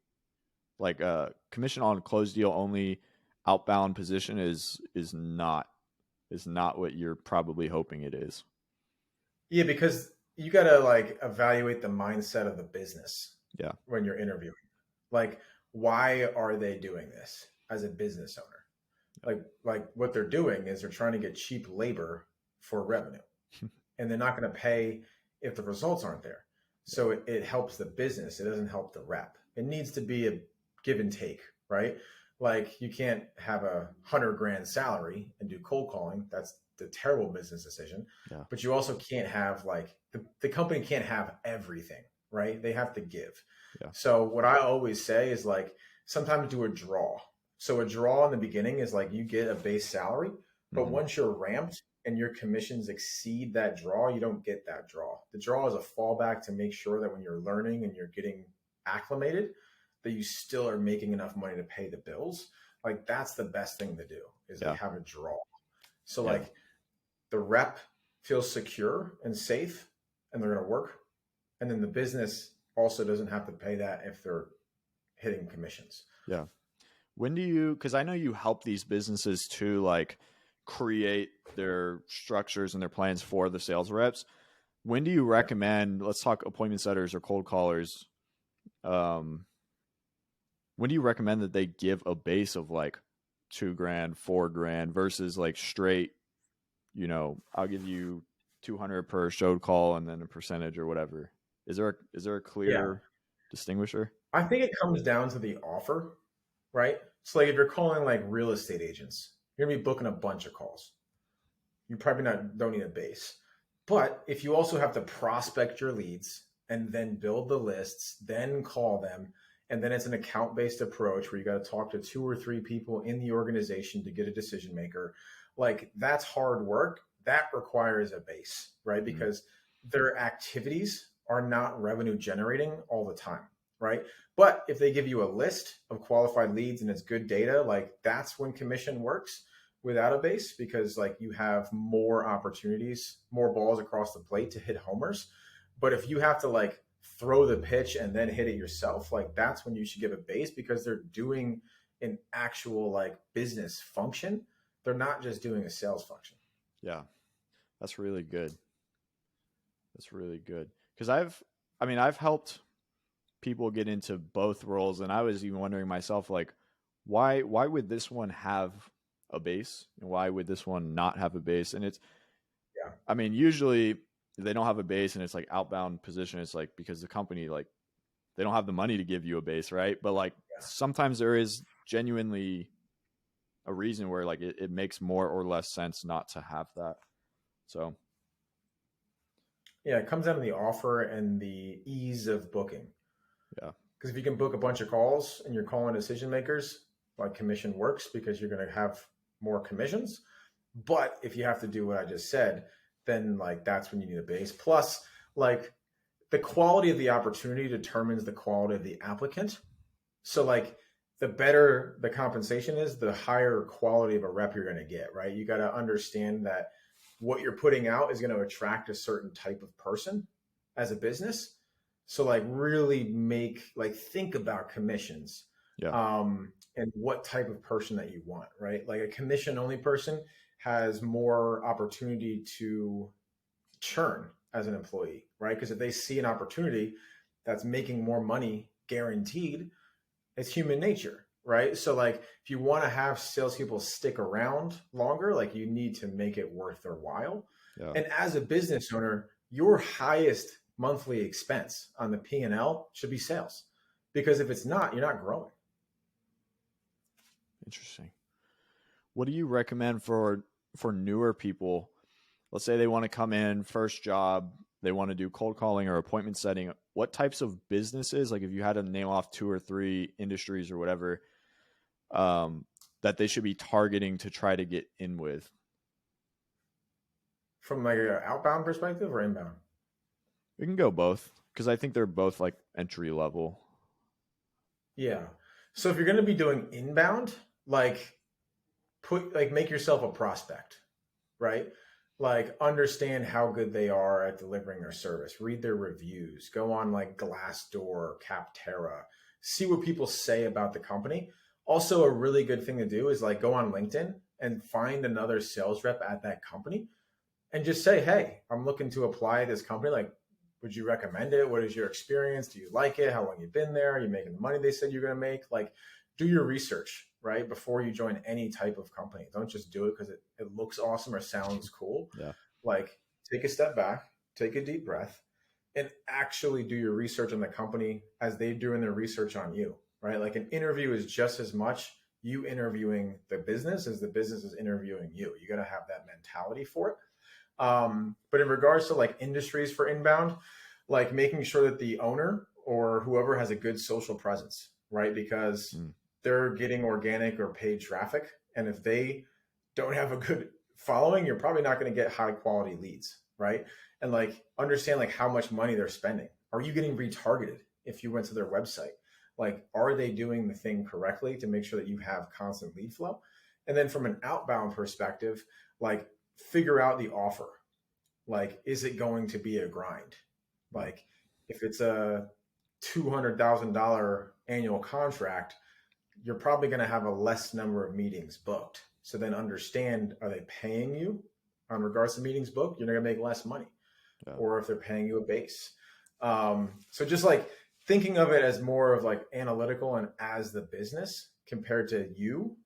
like commission on closed deal only outbound position is not what you're probably hoping it is. Yeah, because you got to like evaluate the mindset of the business Yeah. when you're interviewing. Like, why are they doing this as a business owner? Like what they're doing is they're trying to get cheap labor for revenue, and they're not going to pay if the results aren't there. So it helps the business. It doesn't help the rep. It needs to be a give and take, right? Like you can't have $100,000 salary and do cold calling. That's the terrible business decision. Yeah. But you also can't have like the company can't have everything, right? They have to give. Yeah. So what I always say is like sometimes do a draw. So a draw in the beginning is like you get a base salary, but once you're ramped and your commissions exceed that draw, you don't get that draw. The draw is a fallback to make sure that when you're learning and you're getting acclimated, that you still are making enough money to pay the bills. Like that's the best thing to do is like have a draw. So like the rep feels secure and safe and they're going to work. And then the business also doesn't have to pay that if they're hitting commissions. Yeah. When do you, because I know you help these businesses to like create their structures and their plans for the sales reps. When do you recommend, let's talk appointment setters or cold callers. When do you recommend that they give a base of like $2,000, $4,000 versus like straight, you know, I'll give you 200 per showed call and then a percentage or whatever. Is there a clear distinguisher? I think it comes down to the offer, right? So like if you're calling like real estate agents, you're gonna be booking a bunch of calls. You probably don't need a base. But if you also have to prospect your leads and then build the lists, then call them, and then it's an account-based approach where you got to talk to 2 or 3 people in the organization to get a decision maker, like that's hard work. That requires a base, right? Because their activities are not revenue generating all the time, right? But if they give you a list of qualified leads and it's good data, like that's when commission works without a base, because like you have more opportunities, more balls across the plate to hit homers. But if you have to like throw the pitch and then hit it yourself, like that's when you should give a base, because they're doing an actual like business function. They're not just doing a sales function. Yeah. That's really good. That's really good. Because I've helped people get into both roles, and I was even wondering myself, like, why would this one have a base and why would this one not have a base? And it's, I mean, usually they don't have a base and it's like outbound position. It's like because the company, like, they don't have the money to give you a base, right? But like sometimes there is genuinely a reason where like it makes more or less sense not to have that. So yeah, it comes down to the offer and the ease of booking. Yeah. Because if you can book a bunch of calls and you're calling decision makers, like commission works because you're going to have more commissions. But if you have to do what I just said, then like that's when you need a base. Plus, like the quality of the opportunity determines the quality of the applicant. So like the better the compensation is, the higher quality of a rep you're going to get, right? You got to understand that what you're putting out is going to attract a certain type of person as a business. So like really think about commissions, and what type of person that you want, right? Like a commission only person has more opportunity to churn as an employee, right? Because if they see an opportunity that's making more money guaranteed, it's human nature, right? So like if you want to have salespeople stick around longer, like you need to make it worth their while. Yeah. And as a business owner, your highest monthly expense on the P&L should be sales, because if it's not, you're not growing. Interesting. What do you recommend for for newer people, let's say they want to come in first job, they want to do cold calling or appointment setting, what types of businesses, like if you had to name off 2 or 3 industries or whatever, that they should be targeting to try to get in with? From like an outbound perspective or inbound? We can go both because I think they're both like entry level. Yeah. So if you're going to be doing inbound, like make yourself a prospect, right? Like understand how good they are at delivering their service, read their reviews, go on like Glassdoor, Capterra, see what people say about the company. Also, a really good thing to do is like go on LinkedIn and find another sales rep at that company and just say, hey, I'm looking to apply at this company. Like, would you recommend it? What is your experience? Do you like it? How long you been there? Are you making the money they said you're going to make? Like, do your research, right? Before you join any type of company. Don't just do it because it looks awesome or sounds cool. Yeah. Like, take a step back, take a deep breath, and actually do your research on the company as they're doing their research on you, right? Like an interview is just as much you interviewing the business as the business is interviewing you. You got to have that mentality for it. But in regards to like industries for inbound, like making sure that the owner or whoever has a good social presence, right? Because they're getting organic or paid traffic. And if they don't have a good following, you're probably not going to get high quality leads, right? And like understand like how much money they're spending. Are you getting retargeted if you went to their website? Like, are they doing the thing correctly to make sure that you have constant lead flow? And then from an outbound perspective, like figure out the offer. Like, is it going to be a grind? Like, if it's a $200,000 annual contract, you're probably going to have a less number of meetings booked. So then understand, are they paying you on regards to meetings booked? You're going to make less money. Yeah. Or if they're paying you a base. So just like thinking of it as more of like analytical and as the business compared to you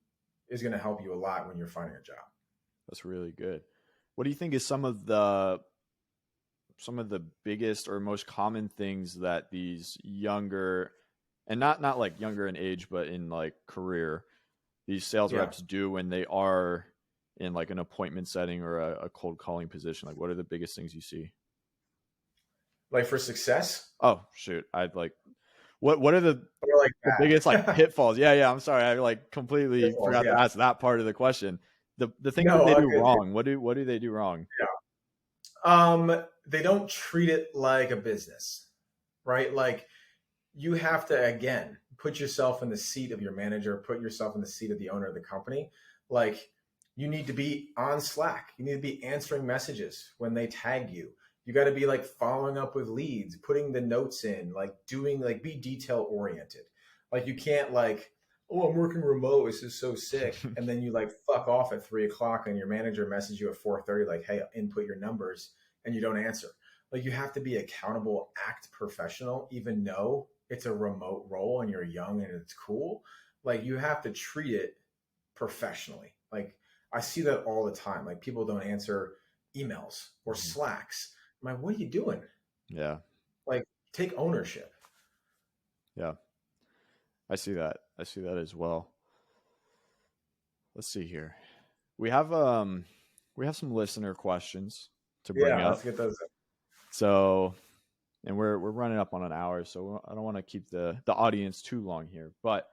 is going to help you a lot when you're finding a job. That's really good. What do you think is some of the biggest or most common things that these younger, and not like younger in age, but in like career, these sales reps do when they are in like an appointment setting or a cold calling position? Like, what are the biggest things you see? Like for success? Oh shoot. I'd like, what are the biggest like pitfalls? Yeah. I'm sorry. I like completely forgot to ask that part of the question. The things that they do wrong. What do they do wrong? Yeah. They don't treat it like a business, right? Like you have to, again, put yourself in the seat of your manager, put yourself in the seat of the owner of the company. Like you need to be on Slack. You need to be answering messages when they tag you. You got to be like following up with leads, putting the notes in, like doing, like be detail oriented. Like you can't like, oh, I'm working remote, this is so sick. And then you like fuck off at 3:00 and your manager messages you at 4:30, like, hey, input your numbers, and you don't answer. Like you have to be accountable, act professional, even though it's a remote role and you're young and it's cool. Like you have to treat it professionally. Like I see that all the time. Like people don't answer emails or Slacks. I'm like, what are you doing? Yeah. Like take ownership. Yeah. I see that as well. Let's see here. We have some listener questions to bring up. Let's get those in. So, and we're running up on an hour, so I don't want to keep the audience too long here. But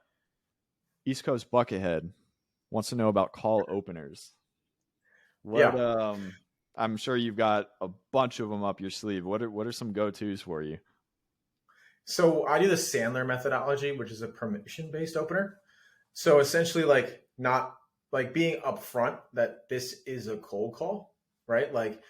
East Coast Buckethead wants to know about call openers. I'm sure you've got a bunch of them up your sleeve. What are some go-tos for you? So I do the Sandler methodology, which is a permission-based opener. So essentially like not like being upfront that this is a cold call, right? Like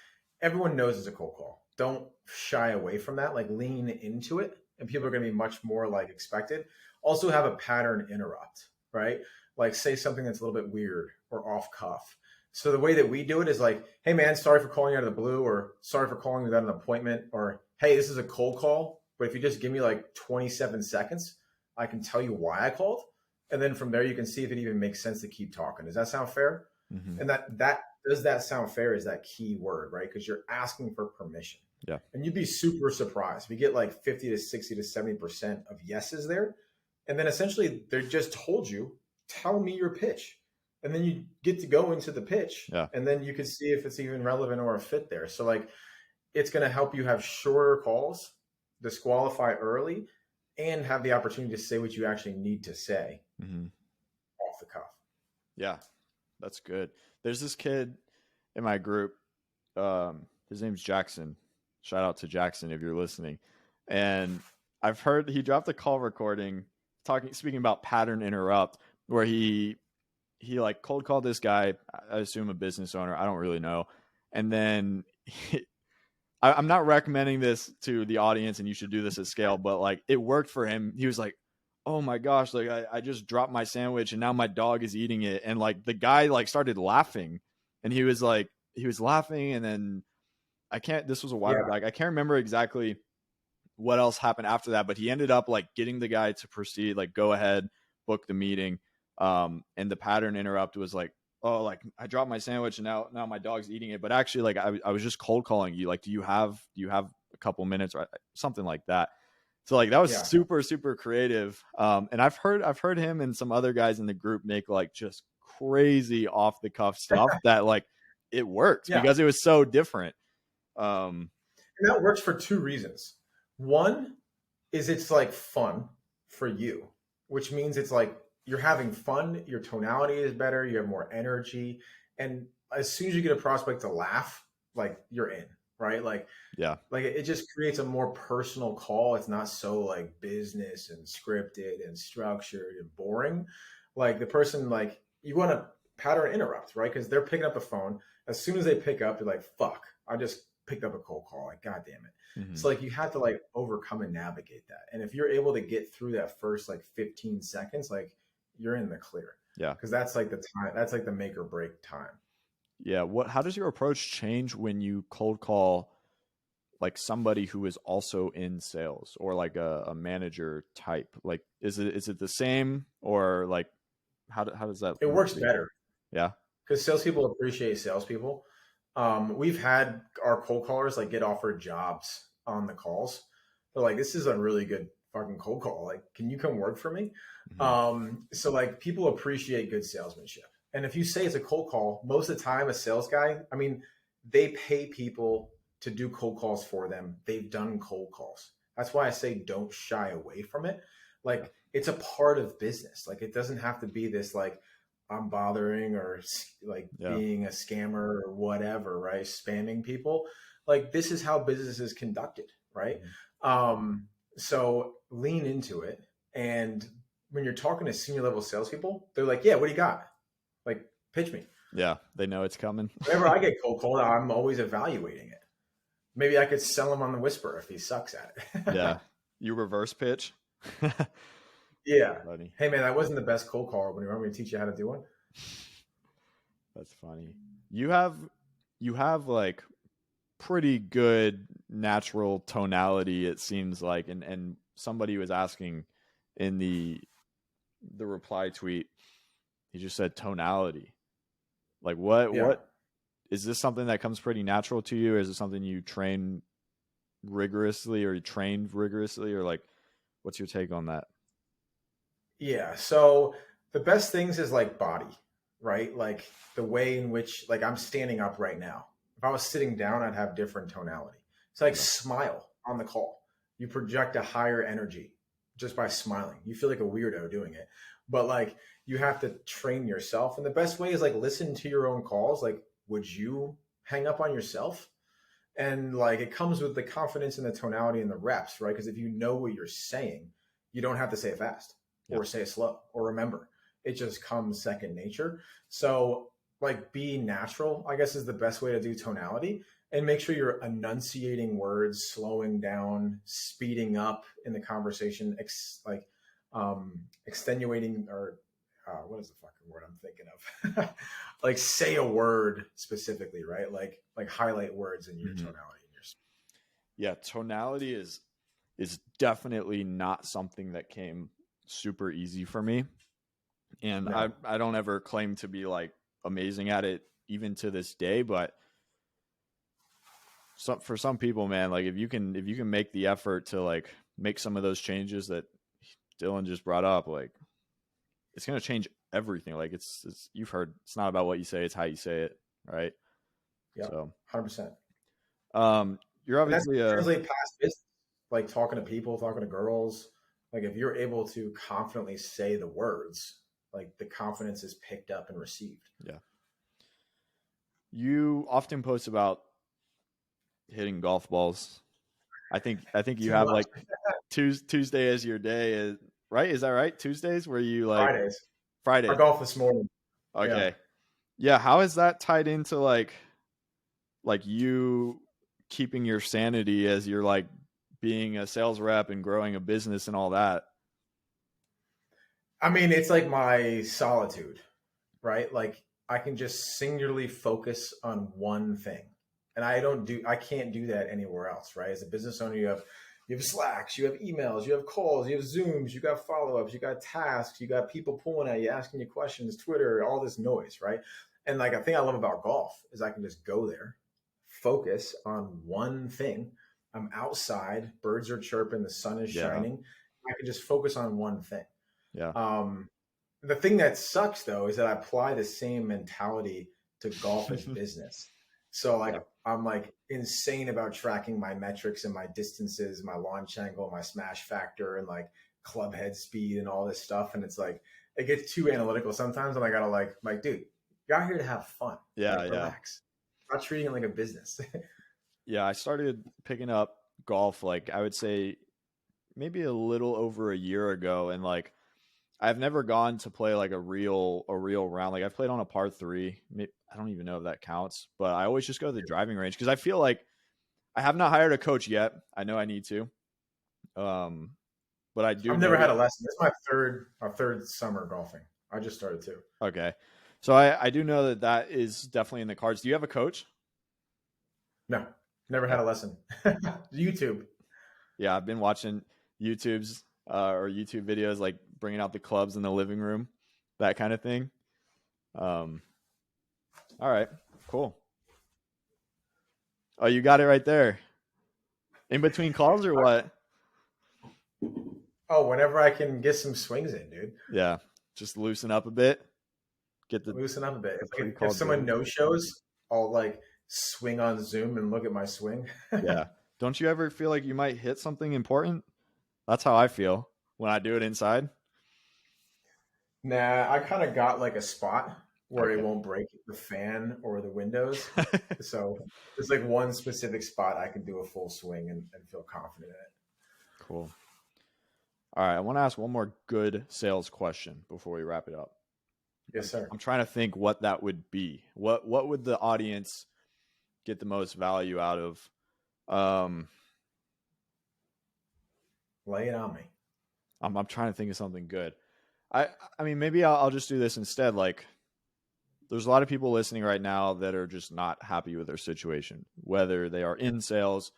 everyone knows it's a cold call. Don't shy away from that, like lean into it. And people are going to be much more like expected. Also have a pattern interrupt, right? Like say something that's a little bit weird or off cuff. So the way that we do it is like, hey man, sorry for calling you out of the blue, or sorry for calling without an appointment, or hey, this is a cold call. But if you just give me like 27 seconds, I can tell you why I called. And then from there, you can see if it even makes sense to keep talking. Does that sound fair? Mm-hmm. And does that sound fair is that key word, right? Because you're asking for permission. Yeah. And you'd be super surprised. We get like 50 to 60 to 70% of yeses there. And then essentially they just told you, tell me your pitch. and then you get to go into the pitch, Yeah. and then you can see if it's even relevant or a fit there. So like, it's going to help you have shorter calls, disqualify early, and have the opportunity to say what you actually need to say off the cuff. Yeah, that's good. There's this kid in my group. His name's Jackson. Shout out to Jackson if you're listening. And I've heard he dropped a call recording speaking about pattern interrupt, where he like cold called this guy, I assume a business owner, I don't really know. And then I'm not recommending this to the audience and you should do this at scale, but like it worked for him. He was like, oh my gosh, like I just dropped my sandwich and now my dog is eating it. And like the guy like started laughing, and he was laughing, and then this was a while back. I can't remember exactly what else happened after that, but he ended up like getting the guy to proceed, like go ahead, book the meeting. And the pattern interrupt was like, oh, like I dropped my sandwich and now my dog's eating it. But actually, like I was just cold calling you. Like, do you have a couple minutes or something like that? So like that was super, super creative. And I've heard him and some other guys in the group make like just crazy off the cuff stuff that like it works because it was so different. And that works for two reasons. One is it's like fun for you, which means it's like you're having fun, your tonality is better, you have more energy. And as soon as you get a prospect to laugh, like you're in, right? Like it just creates a more personal call. It's not so like business and scripted and structured and boring. Like the person, like you want to pattern interrupt, right? Because they're picking up the phone. As soon as they pick up, they're like, fuck, I just picked up a cold call. Like, God damn it. So like you have to like overcome and navigate that. And if you're able to get through that first like 15 seconds, like you're in the clear. Yeah. Because that's like the time, that's like the make or break time. Yeah. How does your approach change when you cold call like somebody who is also in sales or like a manager type? Like, is it the same, or like, how does that? It works better. Yeah. Because salespeople appreciate salespeople. We've had our cold callers like get offered jobs on the calls. They're like, this is a really good fucking cold call. Like, can you come work for me? So like people appreciate good salesmanship. And if you say it's a cold call, most of the time a sales guy, I mean, they pay people to do cold calls for them. They've done cold calls. That's why I say don't shy away from it. Like it's a part of business. Like it doesn't have to be this like, I'm bothering or like being a scammer or whatever, right? Spamming people. Like this is how business is conducted, right? So lean into it. And when you're talking to senior level salespeople, they're like, yeah, what do you got? Like, pitch me. Yeah, they know it's coming. Whenever I get cold called, I'm always evaluating it. Maybe I could sell him on the whisper if he sucks at it. Yeah. You reverse pitch? Yeah. Funny. Hey man, that wasn't the best cold call. When you want me to teach you how to do one? That's funny. You have like pretty good natural tonality, it seems like, and somebody was asking in the reply tweet, he just said tonality. Like what is this something that comes pretty natural to you? Or is it something you trained rigorously, or like what's your take on that? Yeah. So the best things is like body, right? Like the way in which, like I'm standing up right now. If I was sitting down, I'd have different tonality. It's like smile on the call. You project a higher energy just by smiling. You feel like a weirdo doing it, but like you have to train yourself. And the best way is like listen to your own calls. Like, would you hang up on yourself? And like it comes with the confidence and the tonality and the reps, right? Because if you know what you're saying, you don't have to say it fast or say it slow or remember. It just comes second nature. So like be natural, I guess, is the best way to do tonality, and make sure you're enunciating words, slowing down, speeding up in the conversation, extenuating, or what is the fucking word I'm thinking of? Like say a word specifically, right? Like highlight words in your tonality. Yeah, tonality is definitely not something that came super easy for me. And no. I don't ever claim to be like amazing at it even to this day, but for some people, man, like if you can make the effort to like make some of those changes that Dylan just brought up, like it's going to change everything. Like it's you've heard it's not about what you say, it's how you say it, right? Yeah, So 100%. you're And that's obviously a translate past business, like talking to people, talking to girls. Like if you're able to confidently say the words, like the confidence is picked up and received. yeah. You often post about hitting golf balls. I think you Too have much. like Tuesday as your day, right? Is that right? Tuesdays where you like Fridays. I Fridays. golf this morning. Yeah. Okay. Yeah, how is that tied into like you keeping your sanity as you're like being a sales rep and growing a business and all that? I mean, it's like my solitude, right? Like I can just singularly focus on one thing. And I can't do that anywhere else, right? As a business owner, you have Slacks, you have emails, you have calls, you have Zooms, you got follow-ups, you got tasks, you got people pulling at you, asking you questions, Twitter, all this noise, right? And like a thing I love about golf is I can just go there, focus on one thing. I'm outside, birds are chirping, the sun is Yeah. shining. I can just focus on one thing. Yeah. The thing that sucks though is that I apply the same mentality to golf as business. So like Yeah. I'm like insane about tracking my metrics and my distances, my launch angle, my smash factor, and like club head speed and all this stuff. And it's like it gets too analytical sometimes, and I gotta like, dude, you're out here to have fun. Yeah, Like yeah. relax. I'm not treating it like a business. Yeah, I started picking up golf like I would say maybe a little over a year ago, and like I've never gone to play like a real round. Like I've played on a par 3. I don't even know if that counts, but I always just go to the driving range because I feel like I have not hired a coach yet. I know I need to. Um but I do I've never know had that a lesson. It's my third summer golfing. I just started too. okay. So I do know that that is definitely in the cards. Do you have a coach? No, never Okay. had a lesson. YouTube. Yeah, I've been watching YouTube's or YouTube videos like bringing out the clubs in the living room, that kind of thing. Um, all right, cool. Oh, you got it right there. In between calls or what? Oh, whenever I can get some swings in, dude. Yeah, just loosen up a bit. Get the Loosen up a bit. If pre-call someone drill. no shows, I'll like swing on Zoom and look at my swing. Yeah. Don't you ever feel like you might hit something important? That's how I feel when I do it inside. Nah, I kind of got like a spot where it Okay. won't break the fan or the windows. So there's like one specific spot I can do a full swing and feel confident in it. Cool. All right, I want to ask one more good sales question before we wrap it up. Yes, sir. I'm trying to think what that would be. What would the audience get the most value out of? Um, Lay it on me. I'm trying to think of something good. I I mean maybe I'll just do this instead. Like there's a lot of people listening right now that are just not happy with their situation, whether they are in sales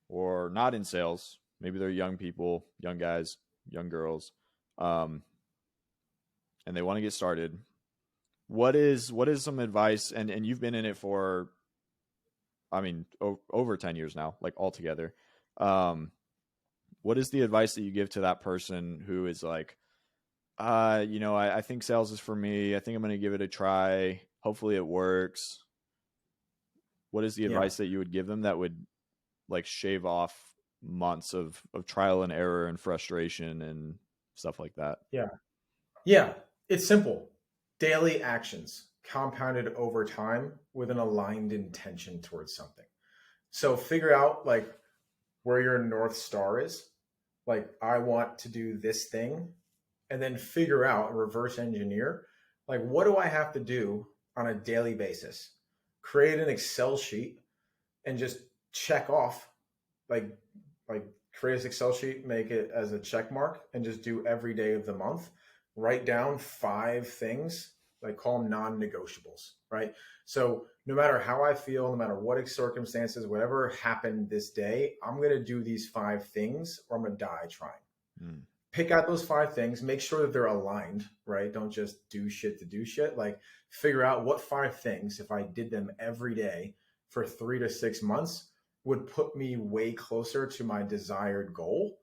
or not in sales. Maybe they're young people, young guys, young girls, um, and they want to get started. What is some advice? And you've been in it for, I mean, over 10 years now, like altogether. Um, what is the advice that you give to that person who is like, I think sales is for me. I think I'm going to give it a try. Hopefully it works. What is the Yeah. advice that you would give them that would like shave off months of trial and error and frustration and stuff like that? Yeah. Yeah. It's simple. Daily actions compounded over time with an aligned intention towards something. So figure out like where your North Star is. Like, I want to do this thing, and then figure out, reverse engineer, like, what do I have to do on a daily basis? Create an Excel sheet and just check off, like, like create this Excel sheet, make it as a check mark, and just do every day of the month. Write down 5 things, like call them non-negotiables, right? So no matter how I feel, no matter what circumstances, whatever happened this day, I'm going to do these 5 things or I'm going to die trying. Mm. Pick out those 5 things, make sure that they're aligned, right? Don't just do shit to do shit. Like figure out what 5 things, if I did them every day for 3 to 6 months, would put me way closer to my desired goal.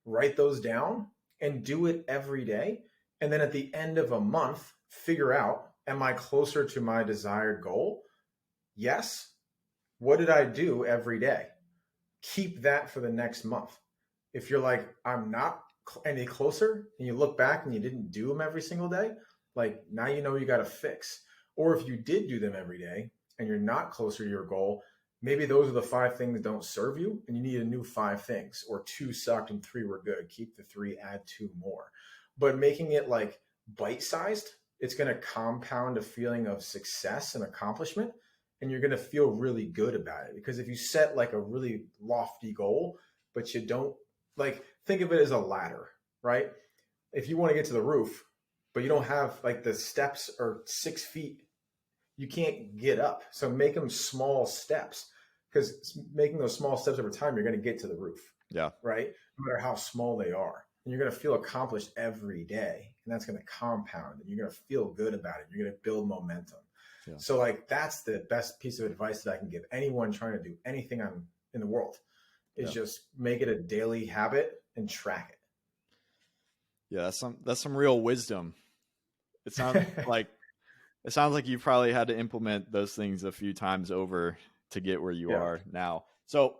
Write those down and do it every day. And then at the end of a month, figure out, am I closer to my desired goal? Yes. What did I do every day? Keep that for the next month. If you're like, I'm not any closer, and you look back and you didn't do them every single day, like now you know you got to fix. Or if you did do them every day and you're not closer to your goal, maybe those are the 5 things that don't serve you and you need a new 5 things, or 2 sucked and 3 were good. Keep the 3, add 2 more. But making it like bite-sized, it's going to compound a feeling of success and accomplishment, and you're going to feel really good about it. Because if you set like a really lofty goal, but you don't, like, think of it as a ladder, right? If you want to get to the roof, but you don't have like the steps are 6 feet, you can't get up. So make them small steps, because making those small steps over time, you're going to get to the roof. Yeah. Right. No matter how small they are. And you're going to feel accomplished every day. And that's going to compound, and you're going to feel good about it. You're going to build momentum. Yeah. So like, that's the best piece of advice that I can give anyone trying to do anything in the world is just make it a daily habit and track it. Yeah. That's some real wisdom. It sounds like you probably had to implement those things a few times over to get where you are now. So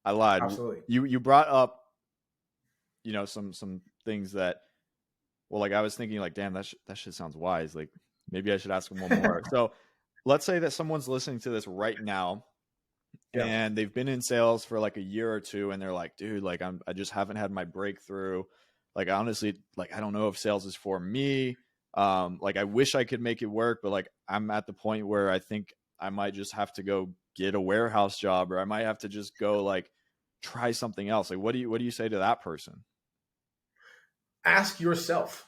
I lied. Absolutely. You brought up, some things that, well, like I was thinking like, damn, that shit sounds wise. Like maybe I should ask them one more. So let's say that someone's listening to this right now and they've been in sales for like a year or two, and they're like, dude, like I just haven't had my breakthrough. Like honestly, like I don't know if sales is for me. Like I wish I could make it work, but like I'm at the point where I think I might just have to go get a warehouse job, or I might have to just go like try something else. Like what do you say to that person? Ask yourself,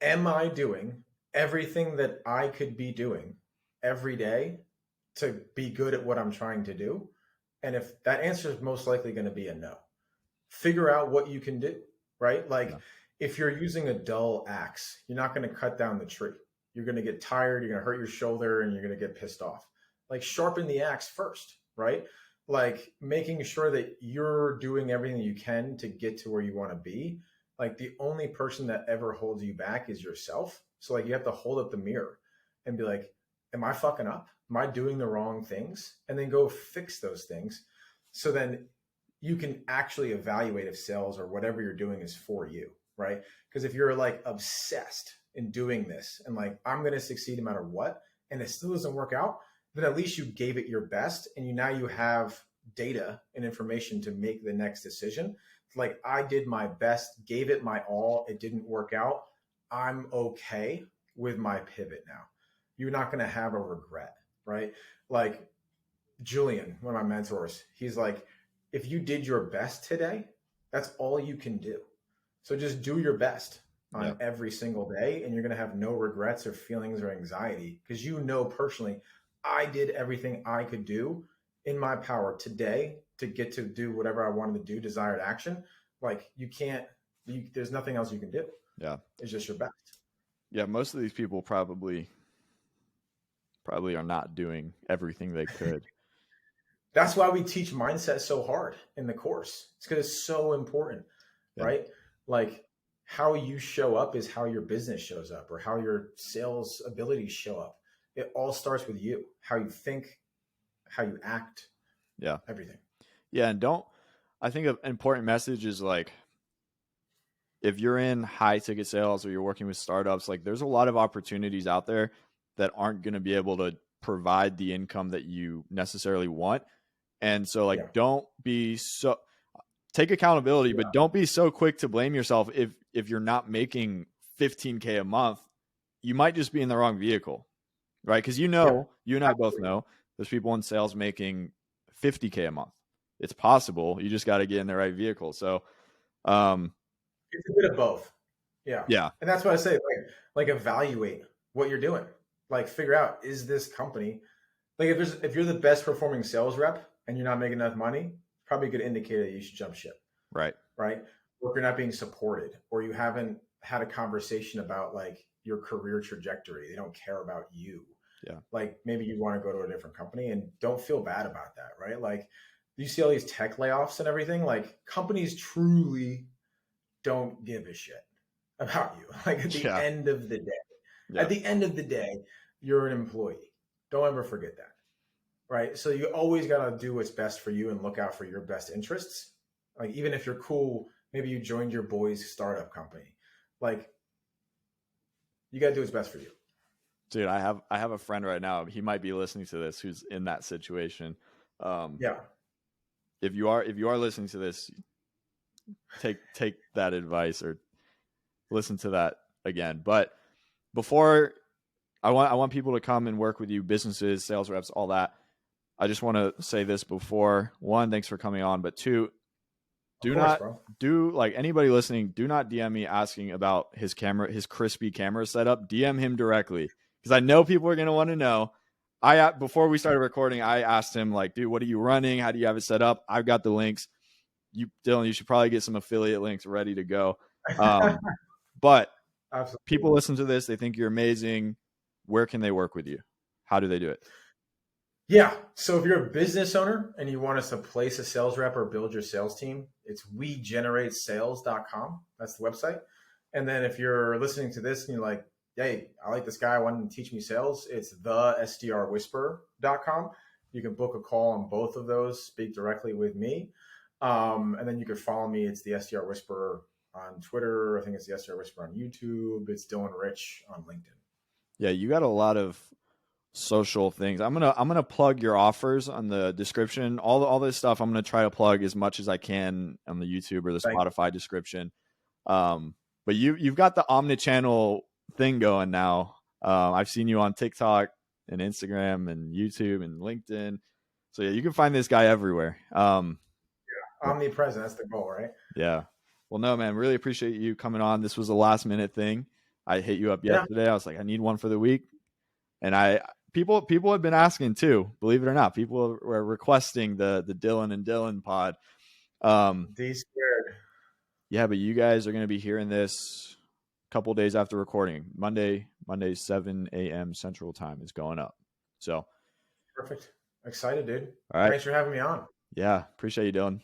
am I doing everything that I could be doing every day to be good at what I'm trying to do? And if that answer is most likely going to be a no, figure out what you can do, right? Like if you're using a dull axe, you're not going to cut down the tree. You're going to get tired, you're going to hurt your shoulder, and you're going to get pissed off. Like sharpen the axe first, right? Like making sure that you're doing everything you can to get to where you want to be. Like the only person that ever holds you back is yourself. So like you have to hold up the mirror and be like, am I fucking up? Am I doing the wrong things? And then go fix those things. So then you can actually evaluate if sales or whatever you're doing is for you, right? Because if you're like obsessed in doing this and like, I'm going to succeed no matter what, and it still doesn't work out, then at least you gave it your best. And now you have data and information to make the next decision. Like I did my best, gave it my all. It didn't work out. I'm okay with my pivot now. You're not going to have a regret, right? Like Julian, one of my mentors, he's like, if you did your best today, that's all you can do. So just do your best on every single day, and you're going to have no regrets or feelings or anxiety, because you know personally, I did everything I could do in my power today to get to do whatever I wanted to do, desired action. Like there's nothing else you can do. Yeah. It's just your best. Yeah. Most of these people probably are not doing everything they could. That's why we teach mindset so hard in the course. It's because it's so important, right? Like how you show up is how your business shows up, or how your sales abilities show up. It all starts with you, how you think, how you act. Yeah. Everything. Yeah. And I think an important message is like, if you're in high ticket sales or you're working with startups, like there's a lot of opportunities out there that aren't going to be able to provide the income that you necessarily want. And so like, don't be so, take accountability, but don't be so quick to blame yourself. If you're not making 15K a month, you might just be in the wrong vehicle, right? Cause you and I both know there's people in sales making 50K a month. It's possible. You just got to get in the right vehicle. So, it's a bit of both. Yeah. Yeah. And that's what I say, like evaluate what you're doing. Like figure out, is this company, like if you're the best performing sales rep and you're not making enough money, probably a good indicator that you should jump ship. Right. Right. Or if you're not being supported, or you haven't had a conversation about like your career trajectory. They don't care about you. Yeah. Like maybe you want to go to a different company, and don't feel bad about that. Right. Like you see all these tech layoffs and everything, like companies truly don't give a shit about you. Like at the Yeah. end of the day, Yeah. at the end of the day, you're an employee. Don't ever forget that. Right. So you always got to do what's best for you and look out for your best interests. Like, even if you're cool, maybe you joined your boy's startup company. Like, you got to do what's best for you. Dude, I have a friend right now. He might be listening to this who's in that situation. Um, Yeah. if you are listening to this, take that advice or listen to that again. But before I want people to come and work with you, businesses, sales reps, all that. I just want to say this before. One, thanks for coming on, but two, Of do course, not bro. do like anybody listening, do not DM me asking about his crispy camera setup. DM him directly because I know people are going to want to know. Before we started recording, I asked him like, dude, what are you running? How do you have it set up? I've got the links. Dylan, you should probably get some affiliate links ready to go. But Absolutely. people listen to this, they think you're amazing. Where can they work with you? How do they do it? Yeah. So if you're a business owner and you want us to place a sales rep or build your sales team, it's wegeneratesales.com. That's the website. And then if you're listening to this and you're like, hey, I like this guy, I want him to teach me sales, it's thesdrwhisperer.com. You can book a call on both of those, speak directly with me. And then you can follow me. It's the SDR Whisperer on Twitter. I think it's the SDR Whisperer on YouTube. It's Dylan Rich on LinkedIn. Yeah, you got a lot of social things. I'm gonna plug your offers on the description. All this stuff I'm gonna try to plug as much as I can on the YouTube or the Thank Spotify description. But you've got the omnichannel thing going now. I've seen you on TikTok and Instagram and YouTube and LinkedIn. So yeah, you can find this guy everywhere. Omnipresent. That's the goal, right? Yeah. Well, no, man, really appreciate you coming on. This was a last minute thing. I hit you up Yeah. yesterday. I was like, I need one for the week. And people have been asking too, believe it or not. People were requesting the Dylan and Dylan pod. D squared. Yeah, but you guys are going to be hearing this a couple days after recording. Monday 7 a.m. Central Time is going up. So, Perfect. Excited, dude. all right. Thanks for having me on. Yeah, appreciate you, Dylan.